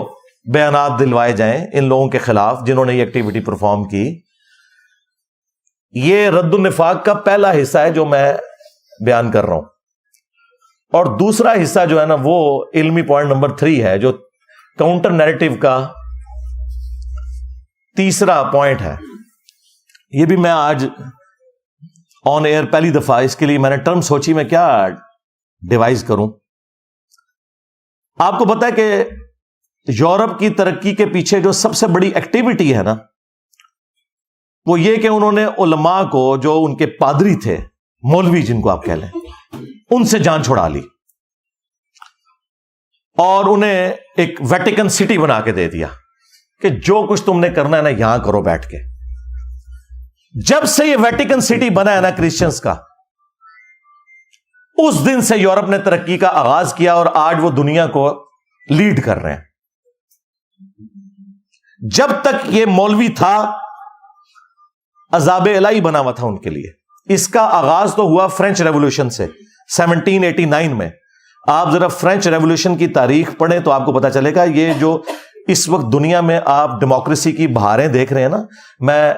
بیانات دلوائے جائیں ان لوگوں کے خلاف جنہوں نے یہ ایکٹیویٹی پرفارم کی. یہ رد النفاق کا پہلا حصہ ہے جو میں بیان کر رہا ہوں. اور دوسرا حصہ جو ہے نا وہ علمی پوائنٹ نمبر 3 ہے, جو کاؤنٹر نیریٹو کا تیسرا پوائنٹ ہے. یہ بھی میں آج آن ایئر پہلی دفعہ, اس کے لیے میں نے ٹرم سوچی میں کیا ڈیوائز کروں. آپ کو پتا ہے کہ یورپ کی ترقی کے پیچھے جو سب سے بڑی ایکٹیویٹی ہے نا, وہ یہ کہ انہوں نے علماء کو, جو ان کے پادری تھے, مولوی جن کو آپ کہہ لیں, ان سے جان چھڑا لی اور انہیں ایک ویٹیکن سٹی بنا کے دے دیا کہ جو کچھ تم نے کرنا ہے نا یہاں کرو بیٹھ کے. جب سے یہ ویٹیکن سٹی بنا ہے نا کرسچنز کا, اس دن سے یورپ نے ترقی کا آغاز کیا اور آج وہ دنیا کو لیڈ کر رہے ہیں. جب تک یہ مولوی تھا عذاب الہی بنا ہوا تھا ان کے لیے. اس کا آغاز تو ہوا فرینچ ریولوشن سے 1789 میں. آپ ذرا فرینچ ریولوشن کی تاریخ پڑھیں تو آپ کو پتا چلے گا یہ جو اس وقت دنیا میں آپ ڈیموکریسی کی بہاریں دیکھ رہے ہیں نا, میں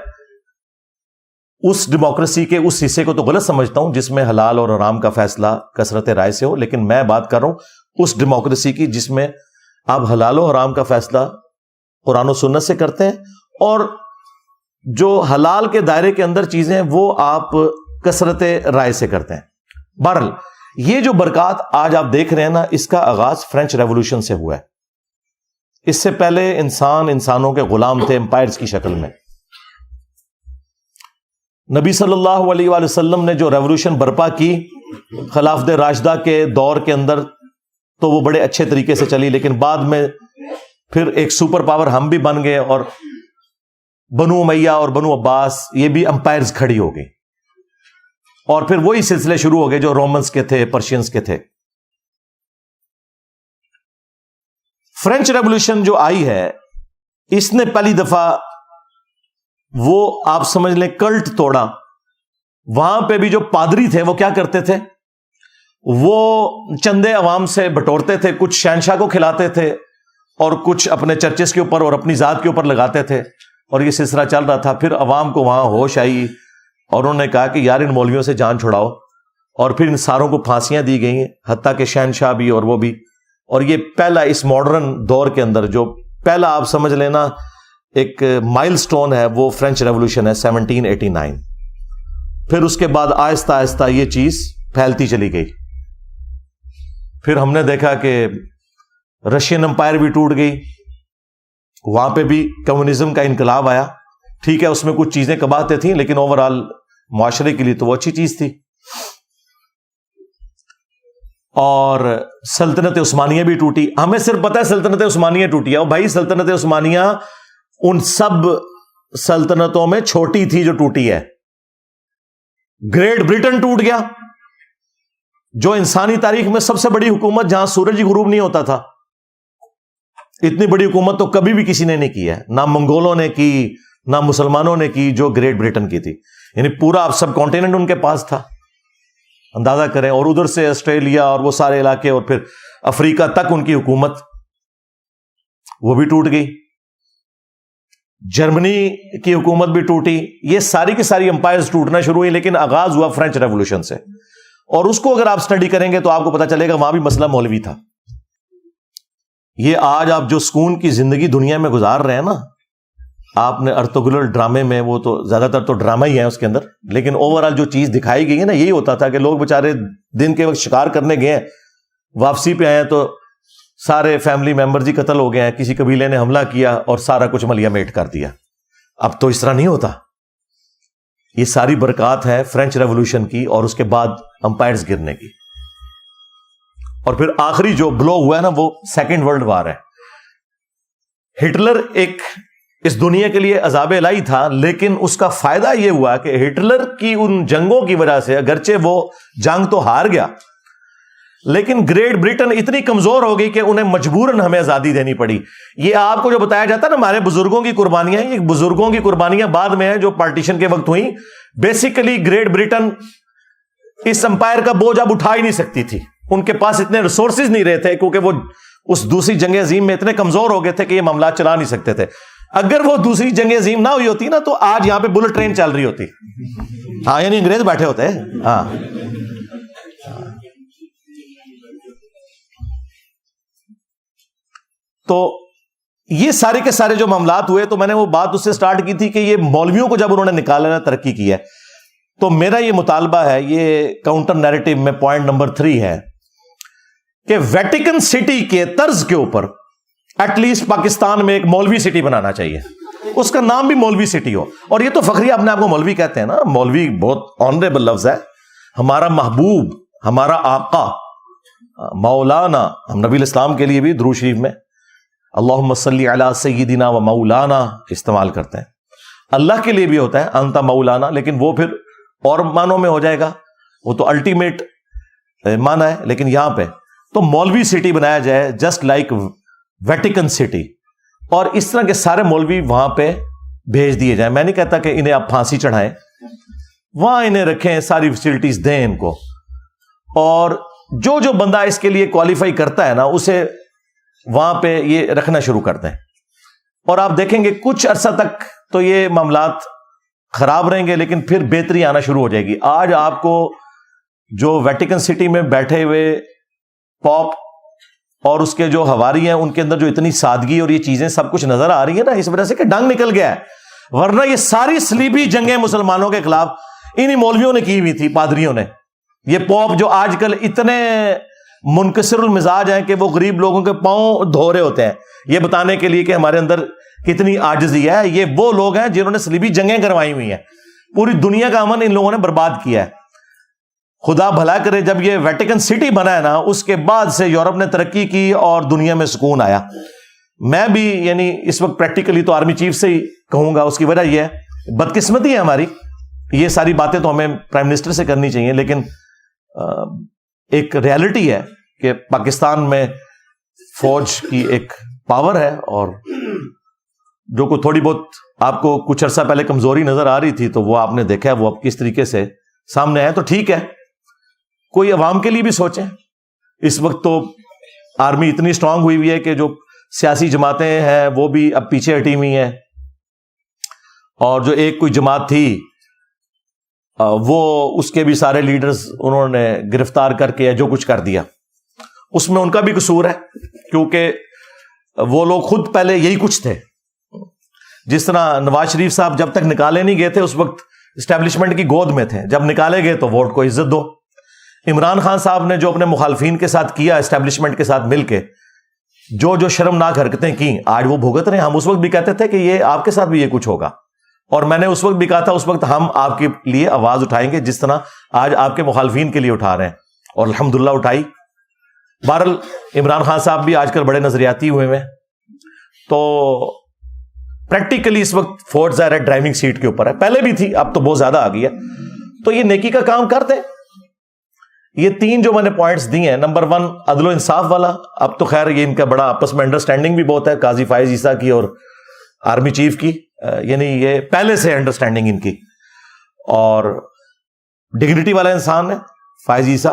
اس ڈیموکریسی کے اس حصے کو تو غلط سمجھتا ہوں جس میں حلال اور حرام کا فیصلہ کثرت رائے سے ہو, لیکن میں بات کر رہا ہوں اس ڈیموکریسی کی جس میں آپ حلال و حرام کا فیصلہ قرآن و سنت سے کرتے ہیں, اور جو حلال کے دائرے کے اندر چیزیں ہیں وہ آپ کثرت رائے سے کرتے ہیں. بہرحال یہ جو برکات آج آپ دیکھ رہے ہیں نا, اس کا آغاز فرینچ ریولوشن سے ہوا ہے. اس سے پہلے انسانوں کے غلام تھے امپائرز کی شکل میں. نبی صلی اللہ علیہ وآلہ وسلم نے جو ریولوشن برپا کی خلافت راشدہ کے دور کے اندر, تو وہ بڑے اچھے طریقے سے چلی, لیکن بعد میں پھر ایک سپر پاور ہم بھی بن گئے اور بنو امیہ اور بنو عباس یہ بھی امپائرز کھڑی ہو گئی, اور پھر وہی سلسلے شروع ہو گئے جو رومنز کے تھے, پرشینز کے تھے. فرینچ ریولوشن جو آئی ہے اس نے پہلی دفعہ وہ آپ سمجھ لیں کلٹ توڑا. وہاں پہ بھی جو پادری تھے وہ کیا کرتے تھے, وہ چندے عوام سے بٹورتے تھے, کچھ شہنشاہ کو کھلاتے تھے اور کچھ اپنے چرچز کے اوپر اور اپنی ذات کے اوپر لگاتے تھے, اور یہ سلسلہ چل رہا تھا. پھر عوام کو وہاں ہوش آئی اور انہوں نے کہا کہ یار ان مولویوں سے جان چھڑاؤ, اور پھر ان ساروں کو پھانسیاں دی گئی ہیں, حتیٰ کہ شہنشاہ بھی اور وہ بھی. اور یہ پہلا اس ماڈرن دور کے اندر جو پہلا آپ سمجھ لینا ایک مائل سٹون ہے وہ فرینچ ریولوشن ہے 1789. پھر اس کے بعد آہستہ آہستہ یہ چیز پھیلتی چلی گئی. پھر ہم نے دیکھا کہ رشین امپائر بھی ٹوٹ گئی, وہاں پہ بھی کمیونزم کا انقلاب آیا. ٹھیک ہے, اس میں کچھ چیزیں کباہتے تھیں, لیکن اوور آل معاشرے کے لیے تو وہ اچھی چیز تھی. اور سلطنت عثمانیہ بھی ٹوٹی. ہمیں صرف پتہ ہے سلطنت عثمانیہ ٹوٹی ہے. اور بھائی سلطنت عثمانیہ ان سب سلطنتوں میں چھوٹی تھی جو ٹوٹی ہے. گریٹ برٹن ٹوٹ گیا, جو انسانی تاریخ میں سب سے بڑی حکومت, جہاں سورج ہی غروب نہیں ہوتا تھا. اتنی بڑی حکومت تو کبھی بھی کسی نے نہیں کی ہے, نہ منگولوں نے کی نہ مسلمانوں نے کی جو گریٹ برٹن کی تھی. یعنی پورا اب سب کانٹیننٹ ان کے پاس تھا, اندازہ کریں. اور ادھر سے آسٹریلیا اور وہ سارے علاقے اور پھر افریقہ تک ان کی حکومت وہ بھی ٹوٹ گئی. جرمنی کی حکومت بھی ٹوٹی. یہ ساری کی ساری امپائرز ٹوٹنا شروع ہوئی, لیکن آغاز ہوا فرینچ ریولوشن سے. اور اس کو اگر آپ سٹڈی کریں گے تو آپ کو پتا چلے گا وہاں بھی مسئلہ مولوی تھا. یہ آج آپ جو سکون کی زندگی دنیا میں گزار رہے ہیں نا, آپ نے ارطغرل ڈرامے میں, وہ تو زیادہ تر تو ڈرامہ ہی ہے اس کے اندر, لیکن اوور آل جو چیز دکھائی گئی ہے نا, یہی ہوتا تھا کہ لوگ بےچارے دن کے وقت شکار کرنے گئے ہیں, واپسی پہ آئے تو سارے فیملی ممبرز ہی قتل ہو گئے ہیں, کسی قبیلے نے حملہ کیا اور سارا کچھ ملیا میٹ کر دیا. اب تو اس طرح نہیں ہوتا. یہ ساری برکات ہے فرینچ ریولوشن کی اور اس کے بعد امپائرز گرنے کی. اور پھر آخری جو بلو ہوا ہے نا, وہ سیکنڈ ورلڈ وار ہے. ہٹلر ایک اس دنیا کے لیے عذاب الہی تھا, لیکن اس کا فائدہ یہ ہوا کہ ہٹلر کی ان جنگوں کی وجہ سے, اگرچہ وہ جنگ تو ہار گیا, لیکن گریٹ برٹن اتنی کمزور ہو گئی کہ انہیں مجبوراً ہمیں آزادی دینی پڑی. یہ آپ کو جو بتایا جاتا ہے نا ہمارے بزرگوں کی قربانیاں, یہ بزرگوں کی قربانیاں بعد میں ہیں جو پارٹیشن کے وقت ہوئی. بیسیکلی گریٹ برٹن اس امپائر کا بوجھ اب اٹھا ہی نہیں سکتی تھی. ان کے پاس اتنے ریسورسز نہیں رہے تھے, کیونکہ وہ اس دوسری جنگ عظیم میں اتنے کمزور ہو گئے تھے کہ یہ معاملات چلا نہیں سکتے تھے. اگر وہ دوسری جنگ عظیم نہ ہوئی ہوتی نا, تو آج یہاں پہ بلٹ ٹرین چل رہی ہوتی. ہاں, یعنی انگریز بیٹھے ہوتے ہیں. ہاں, تو یہ سارے کے سارے جو معاملات ہوئے, تو میں نے وہ بات اس سے سٹارٹ کی تھی کہ یہ مولویوں کو جب انہوں نے نکالا نا, ترقی کی ہے, تو میرا یہ مطالبہ ہے, یہ کاؤنٹر نیریٹو میں پوائنٹ نمبر 3 ہے کہ ویٹیکن سٹی کے طرز کے اوپر ایٹ لیسٹ پاکستان میں ایک مولوی سٹی بنانا چاہیے. اس کا نام بھی مولوی سٹی ہو. اور یہ تو فخری اپنے آپ کو مولوی کہتے ہیں نا, مولوی بہت آنریبل لفظ ہے. ہمارا محبوب, ہمارا آقا مولانا, ہم نبی الاسلام کے لیے بھی درود شریف میں اللہم صلی علی سیدنا و مولانا استعمال کرتے ہیں. اللہ کے لیے بھی ہوتا ہے انت مولانا, لیکن وہ پھر اور معنوں میں ہو جائے گا, وہ تو الٹیمیٹ معنی ہے. لیکن یہاں پہ تو مولوی سٹی بنایا جائے جسٹ لائک ویٹیکن سٹی, اور اس طرح کے سارے مولوی وہاں پہ بھیج دیے جائیں. میں نہیں کہتا کہ انہیں آپ پھانسی چڑھائیں, وہاں انہیں رکھیں, ساری فیسلٹیز دیں ان کو, اور جو جو بندہ اس کے لیے کوالیفائی کرتا ہے نا, اسے وہاں پہ یہ رکھنا شروع کر دیں. اور آپ دیکھیں گے کچھ عرصہ تک تو یہ معاملات خراب رہیں گے, لیکن پھر بہتری آنا شروع ہو جائے گی. آج آپ کو جو ویٹیکن سٹی میں بیٹھے ہوئے پاپ اور اس کے جو حواری ہیں, ان کے اندر جو اتنی سادگی اور یہ چیزیں سب کچھ نظر آ رہی ہیں نا, اس وجہ سے کہ ڈنگ نکل گیا ہے. ورنہ یہ ساری صلیبی جنگیں مسلمانوں کے خلاف انہی مولویوں نے کی ہوئی تھی, پادریوں نے. یہ پوپ جو آج کل اتنے منکسر المزاج ہیں کہ وہ غریب لوگوں کے پاؤں دھو رہے ہوتے ہیں یہ بتانے کے لیے کہ ہمارے اندر کتنی عاجزی ہے, یہ وہ لوگ ہیں جنہوں نے صلیبی جنگیں کروائی ہوئی ہیں. پوری دنیا کا امن ان لوگوں نے برباد کیا ہے. خدا بھلا کرے, جب یہ ویٹیکن سٹی بنا ہے نا, اس کے بعد سے یورپ نے ترقی کی اور دنیا میں سکون آیا. میں بھی یعنی اس وقت پریکٹیکلی تو آرمی چیف سے ہی کہوں گا, اس کی وجہ یہ ہے بدقسمتی ہے ہماری. یہ ساری باتیں تو ہمیں پرائم منسٹر سے کرنی چاہیے, لیکن ایک ریالٹی ہے کہ پاکستان میں فوج کی ایک پاور ہے, اور جو کو تھوڑی بہت آپ کو کچھ عرصہ پہلے کمزوری نظر آ رہی تھی, تو وہ آپ نے دیکھا ہے وہ اب کس طریقے سے سامنے آئے. تو ٹھیک ہے, کوئی عوام کے لیے بھی سوچیں. اس وقت تو آرمی اتنی اسٹرانگ ہوئی ہوئی ہے کہ جو سیاسی جماعتیں ہیں وہ بھی اب پیچھے ہٹی ہوئی ہیں, اور جو ایک کوئی جماعت تھی وہ اس کے بھی سارے لیڈرز انہوں نے گرفتار کر کے جو کچھ کر دیا. اس میں ان کا بھی قصور ہے, کیونکہ وہ لوگ خود پہلے یہی کچھ تھے. جس طرح نواز شریف صاحب جب تک نکالے نہیں گئے تھے, اس وقت اسٹیبلشمنٹ کی گود میں تھے. جب نکالے گئے تو ووٹ کو عزت دو. عمران خان صاحب نے جو اپنے مخالفین کے ساتھ کیا اسٹیبلشمنٹ کے ساتھ مل کے, جو شرمناک حرکتیں کی, آج وہ بھگت رہے ہیں. ہم اس وقت بھی کہتے تھے کہ یہ آپ کے ساتھ بھی یہ کچھ ہوگا, اور میں نے اس وقت بھی کہا تھا اس وقت ہم آپ کے لیے آواز اٹھائیں گے جس طرح آج آپ کے مخالفین کے لیے اٹھا رہے ہیں, اور الحمدللہ اٹھائی. بہرحال عمران خان صاحب بھی آج کل بڑے نظریاتی ہوئے ہیں, تو پریکٹیکلی اس وقت فوج ظاہر ہے ڈرائیونگ سیٹ کے اوپر ہے, پہلے بھی تھی اب تو بہت زیادہ آ گئی ہے. تو یہ نیکی کا کام کرتے ہیں. یہ 3 جو میں نے پوائنٹس دی ہیں, نمبر 1 عدل و انصاف والا. اب تو خیر یہ ان کا بڑا آپس میں انڈرسٹینڈنگ بھی بہت ہے, قاضی فائز عیسیٰ کی اور آرمی چیف کی, یعنی یہ پہلے سے انڈرسٹینڈنگ ان کی. اور ڈگنیٹی والا انسان ہے فائز عیسیٰ,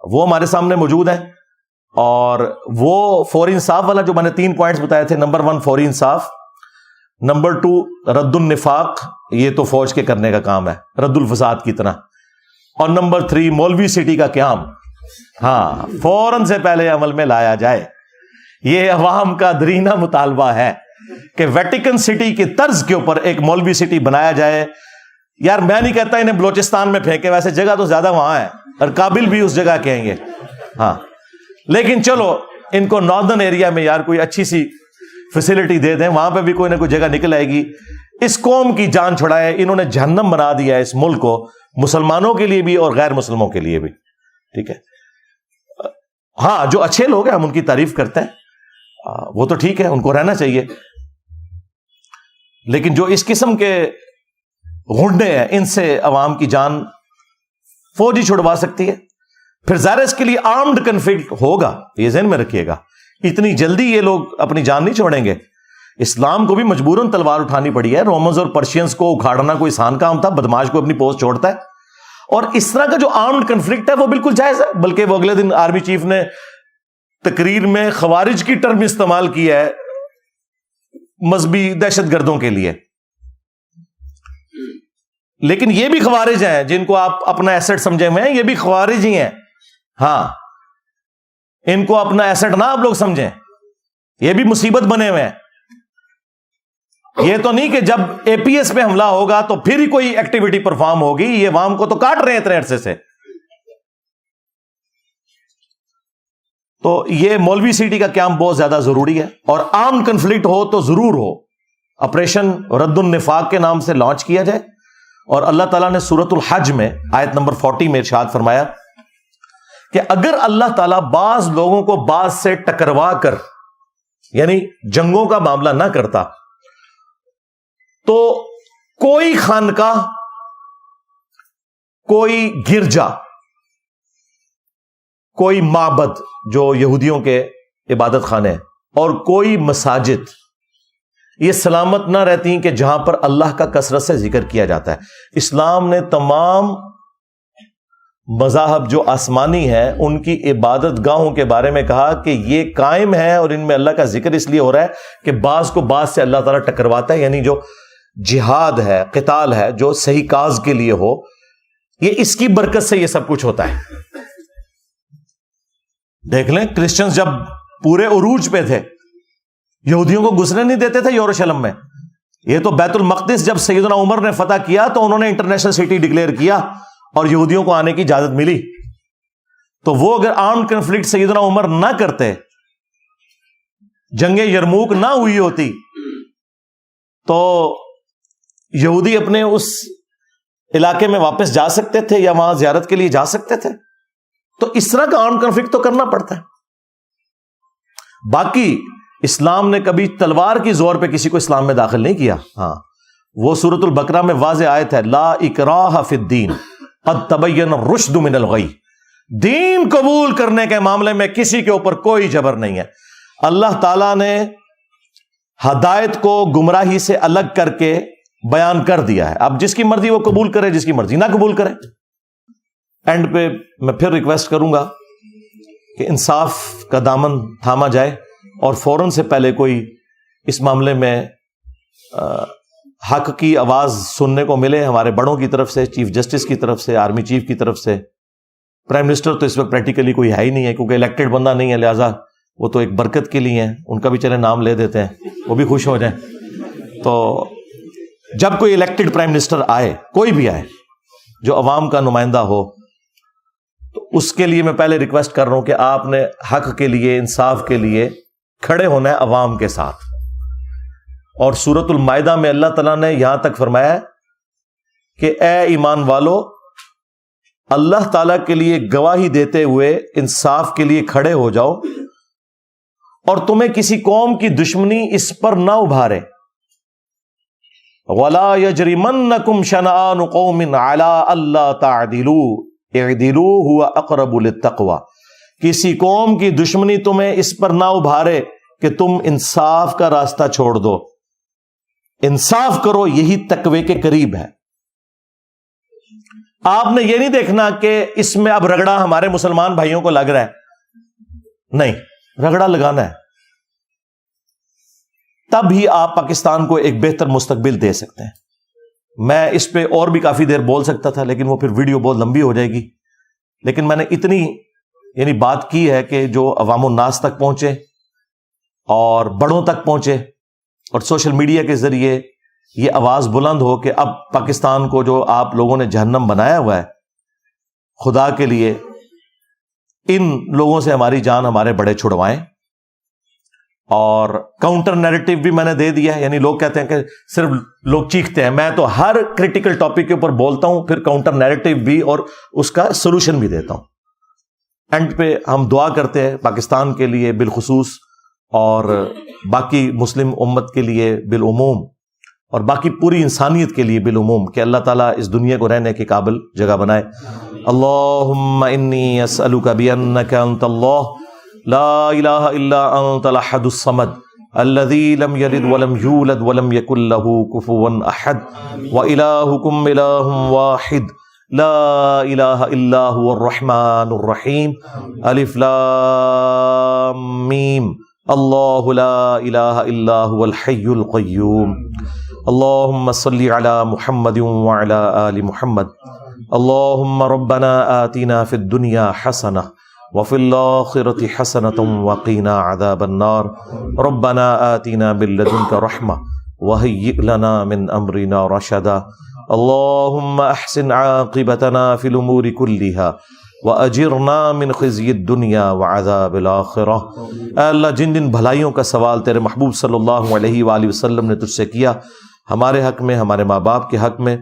وہ ہمارے سامنے موجود ہیں. اور وہ فوری انصاف والا جو میں نے 3 پوائنٹس بتائے تھے, نمبر 1 فوری انصاف, نمبر 2 رد النفاق, یہ تو فوج کے کرنے کا کام ہے رد الفساد کی طرح, اور نمبر 3 مولوی سٹی کا قیام. ہاں, فوراً سے پہلے عمل میں لایا جائے. یہ عوام کا درینہ مطالبہ ہے کہ ویٹیکن سٹی کی طرز کے اوپر ایک مولوی سٹی بنایا جائے. یار میں نہیں کہتا انہیں بلوچستان میں پھینکے, ویسے جگہ تو زیادہ وہاں ہے, اور قابل بھی اس جگہ کہیں گے. ہاں, لیکن چلو ان کو ناردرن ایریا میں یار کوئی اچھی سی فیسلٹی دے دیں, وہاں پہ بھی کوئی نہ کوئی جگہ نکل آئے گی. اس قوم کی جان چھڑائے, انہوں نے جہنم بنا دیا ہے اس ملک کو, مسلمانوں کے لیے بھی اور غیر مسلموں کے لیے بھی. ٹھیک ہے, ہاں جو اچھے لوگ ہیں ہم ان کی تعریف کرتے ہیں, وہ تو ٹھیک ہے, ان کو رہنا چاہیے. لیکن جو اس قسم کے غنڈے ہیں, ان سے عوام کی جان فوج ہی چھڑوا سکتی ہے. پھر ظاہر اس کے لیے آرمڈ کنفلکٹ ہوگا, یہ ذہن میں رکھیے گا. اتنی جلدی یہ لوگ اپنی جان نہیں چھوڑیں گے. اسلام کو بھی مجبوراً تلوار اٹھانی پڑی ہے. رومنز اور پرشینز کو اکھاڑنا کوئی آسان کام تھا, بدماش کو اپنی پوسٹ چھوڑتا ہے. اور اس طرح کا جو آرمڈ کنفلکٹ ہے وہ بالکل جائز ہے. بلکہ وہ اگلے دن آرمی چیف نے تقریر میں خوارج کی ٹرم استعمال کی ہے مذہبی دہشت گردوں کے لیے. لیکن یہ بھی خوارج ہیں جن کو آپ اپنا ایسٹ سمجھے ہوئے ہیں, یہ بھی خوارج ہی ہیں. ہاں, ان کو اپنا ایسٹ نہ آپ لوگ سمجھیں, یہ بھی مصیبت بنے ہوئے ہیں. یہ تو نہیں کہ جب اے پی ایس پہ حملہ ہوگا تو پھر ہی کوئی ایکٹیویٹی پرفارم ہوگی. یہ عوام کو تو کاٹ رہے ہیں اتنے عرصے سے. تو یہ مولوی سٹی کا قیام بہت زیادہ ضروری ہے, اور عام کنفلکٹ ہو تو ضرور ہو. آپریشن رد النفاق کے نام سے لانچ کیا جائے. اور اللہ تعالیٰ نے سورۃ الحج میں آیت نمبر 40 میں ارشاد فرمایا کہ اگر اللہ تعالیٰ بعض لوگوں کو بعض سے ٹکروا کر, یعنی جنگوں کا معاملہ نہ کرتا, تو کوئی خانقاہ, کوئی گرجا, کوئی معبد جو یہودیوں کے عبادت خانے, اور کوئی مساجد یہ سلامت نہ رہتی کہ جہاں پر اللہ کا کثرت سے ذکر کیا جاتا ہے. اسلام نے تمام مذاہب جو آسمانی ہیں ان کی عبادت گاہوں کے بارے میں کہا کہ یہ قائم ہے, اور ان میں اللہ کا ذکر اس لیے ہو رہا ہے کہ بعض کو بعض سے اللہ تعالیٰ ٹکرواتا ہے. یعنی جو جہاد ہے, قتال ہے, جو صحیح کاز کے لیے ہو, یہ اس کی برکت سے یہ سب کچھ ہوتا ہے. دیکھ لیں کرسچنز جب پورے عروج پہ تھے, یہودیوں کو گھسنے نہیں دیتے تھے یروشلم میں. یہ تو بیت المقدس جب سیدنا عمر نے فتح کیا تو انہوں نے انٹرنیشنل سٹی ڈکلیئر کیا اور یہودیوں کو آنے کی اجازت ملی. تو وہ اگر آرمڈ کنفلکٹ سیدنا عمر نہ کرتے, جنگ یرموک نہ ہوئی ہوتی, تو یہودی اپنے اس علاقے میں واپس جا سکتے تھے یا وہاں زیارت کے لیے جا سکتے تھے. تو اس طرح کا آرمڈ کنفلکٹ تو کرنا پڑتا ہے. باقی اسلام نے کبھی تلوار کی زور پہ کسی کو اسلام میں داخل نہیں کیا. ہاں, وہ سورۃ البقرہ میں واضح آیت ہے, لا اکراہ فی الدین قد تبین الرشد من الغی. دین قبول کرنے کے معاملے میں کسی کے اوپر کوئی جبر نہیں ہے. اللہ تعالیٰ نے ہدایت کو گمراہی سے الگ کر کے بیان کر دیا ہے. اب جس کی مرضی وہ قبول کرے, جس کی مرضی نہ قبول کرے. اینڈ پہ میں پھر ریکویسٹ کروں گا کہ انصاف کا دامن تھاما جائے, اور فوراً سے پہلے کوئی اس معاملے میں حق کی آواز سننے کو ملے ہمارے بڑوں کی طرف سے, چیف جسٹس کی طرف سے, آرمی چیف کی طرف سے. پرائم منسٹر تو اس وقت پریکٹیکلی کوئی ہے ہی نہیں ہے کیونکہ الیکٹڈ بندہ نہیں ہے, لہٰذا وہ تو ایک برکت کے لیے ہیں, ان کا بھی چلے نام لے دیتے ہیں, وہ بھی خوش ہو جائیں. تو جب کوئی الیکٹڈ پرائم منسٹر آئے، کوئی بھی آئے جو عوام کا نمائندہ ہو، تو اس کے لیے میں پہلے ریکویسٹ کر رہا ہوں کہ آپ نے حق کے لیے، انصاف کے لیے کھڑے ہونا ہے عوام کے ساتھ. اور سورۃ المائدہ میں اللہ تعالیٰ نے یہاں تک فرمایا کہ اے ایمان والو، اللہ تعالیٰ کے لیے گواہی دیتے ہوئے انصاف کے لیے کھڑے ہو جاؤ، اور تمہیں کسی قوم کی دشمنی اس پر نہ ابھارے. وَلَا يَجْرِمَنَّكُمْ شَنَآنُ قَوْمٍ عَلَىٰ أَلَّا تَعْدِلُوا اعْدِلُوا هُوَ أَقْرَبُ لِلتَّقْوَىٰ. کسی قوم کی دشمنی تمہیں اس پر نہ ابھارے کہ تم انصاف کا راستہ چھوڑ دو. انصاف کرو، یہی تقوی کے قریب ہے. آپ نے یہ نہیں دیکھنا کہ اس میں اب رگڑا ہمارے مسلمان بھائیوں کو لگ رہا ہے، نہیں، رگڑا لگانا ہے، تب ہی آپ پاکستان کو ایک بہتر مستقبل دے سکتے ہیں. میں اس پہ اور بھی کافی دیر بول سکتا تھا، لیکن وہ پھر ویڈیو بہت لمبی ہو جائے گی. لیکن میں نے اتنی بات کی ہے کہ جو عوام الناس تک پہنچے اور بڑوں تک پہنچے، اور سوشل میڈیا کے ذریعے یہ آواز بلند ہو کہ اب پاکستان کو جو آپ لوگوں نے جہنم بنایا ہوا ہے، خدا کے لیے ان لوگوں سے ہماری جان ہمارے بڑے چھڑوائیں. اور کاؤنٹر نیریٹو بھی میں نے دے دیا ہے. یعنی لوگ کہتے ہیں کہ صرف لوگ چیختے ہیں، میں تو ہر کریٹیکل ٹاپک کے اوپر بولتا ہوں، پھر کاؤنٹر نیریٹو بھی اور اس کا سولوشن بھی دیتا ہوں. اینڈ پہ ہم دعا کرتے ہیں پاکستان کے لیے بالخصوص، اور باقی مسلم امت کے لیے بالعموم، اور باقی پوری انسانیت کے لیے بالعموم، کہ اللہ تعالیٰ اس دنیا کو رہنے کے قابل جگہ بنائے. اللہم انی اسألک بانک انت اللہ لا الہ الا انت الاحد الصمد الذی لم یلد ولم یولد ولم یکن لہ کفوا احد والہکم الہ واحد لا الہ الا هو الرحمن الرحیم. الف لام میم. اللہ لا الہ الا هو الحی القیوم. اللہم صلی علی محمد وعلی آل محمد. اللہم ربنا آتنا فی الدنیا حسنہ وفی الآخرۃ حسنۃ وقنا عذاب النار. ربنا آتنا من لدنک رحمہ وہیئ لنا من امرنا رشدا. اللہم احسن عاقبتنا فی الامور کلہا وَأَجِرْنَا مِنْ خِزْيِ الدُّنْيَا وَعَذَابِ الْآخِرَةِ. اے اللہ، جن جن بھلائیوں کا سوال تیرے محبوب صلی اللہ علیہ وآلہ وسلم نے تجھ سے کیا، ہمارے حق میں، ہمارے ماں باپ کے حق میں،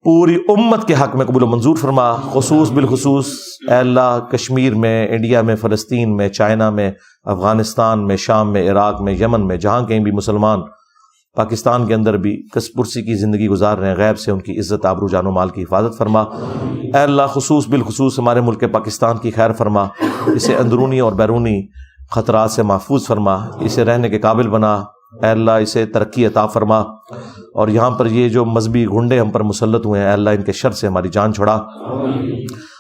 پوری امت کے حق میں قبول و منظور فرما. خصوص بالخصوص اے اللہ کشمیر میں، انڈیا میں، فلسطین میں، چائنا میں، افغانستان میں، شام میں، عراق میں، یمن میں، جہاں کہیں بھی مسلمان پاکستان کے اندر بھی کس پرسی کی زندگی گزار رہے ہیں، غیب سے ان کی عزت، آبرو، جان و مال کی حفاظت فرما. اے اللہ خصوص بالخصوص ہمارے ملک پاکستان کی خیر فرما، اسے اندرونی اور بیرونی خطرات سے محفوظ فرما، اسے رہنے کے قابل بنا. اے اللہ اسے ترقی عطا فرما، اور یہاں پر یہ جو مذہبی گھنڈے ہم پر مسلط ہوئے ہیں، اے اللہ ان کے شر سے ہماری جان چھڑا،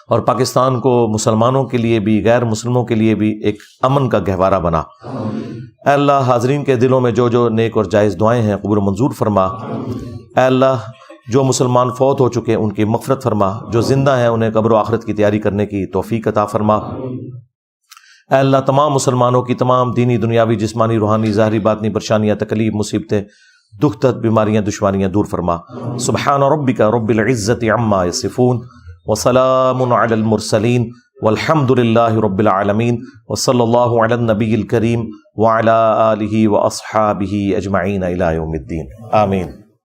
اور پاکستان کو مسلمانوں کے لیے بھی، غیر مسلموں کے لیے بھی ایک امن کا گہوارہ بنا. اے اللہ حاضرین کے دلوں میں جو جو نیک اور جائز دعائیں ہیں قبول و منظور فرما. اے اللہ جو مسلمان فوت ہو چکے ہیں ان کی مغفرت فرما، جو زندہ ہیں انہیں قبر و آخرت کی تیاری کرنے کی توفیق عطا فرما. اے اللہ تمام مسلمانوں کی تمام دینی، دنیاوی، جسمانی، روحانی، ظاہری، باطنی پریشانیاں، تکلیف، مصیبتیں، دکھ درد، بیماریاں، دشواریاں دور فرما. سبحان ربک رب العزت عما یصفون وسلام علی المرسلین والحمد للہ رب العالمین وصلی اللہ علی النبی الکریم وعلی آلہ واصحابہ اجمعین الی یوم الدین. آمین.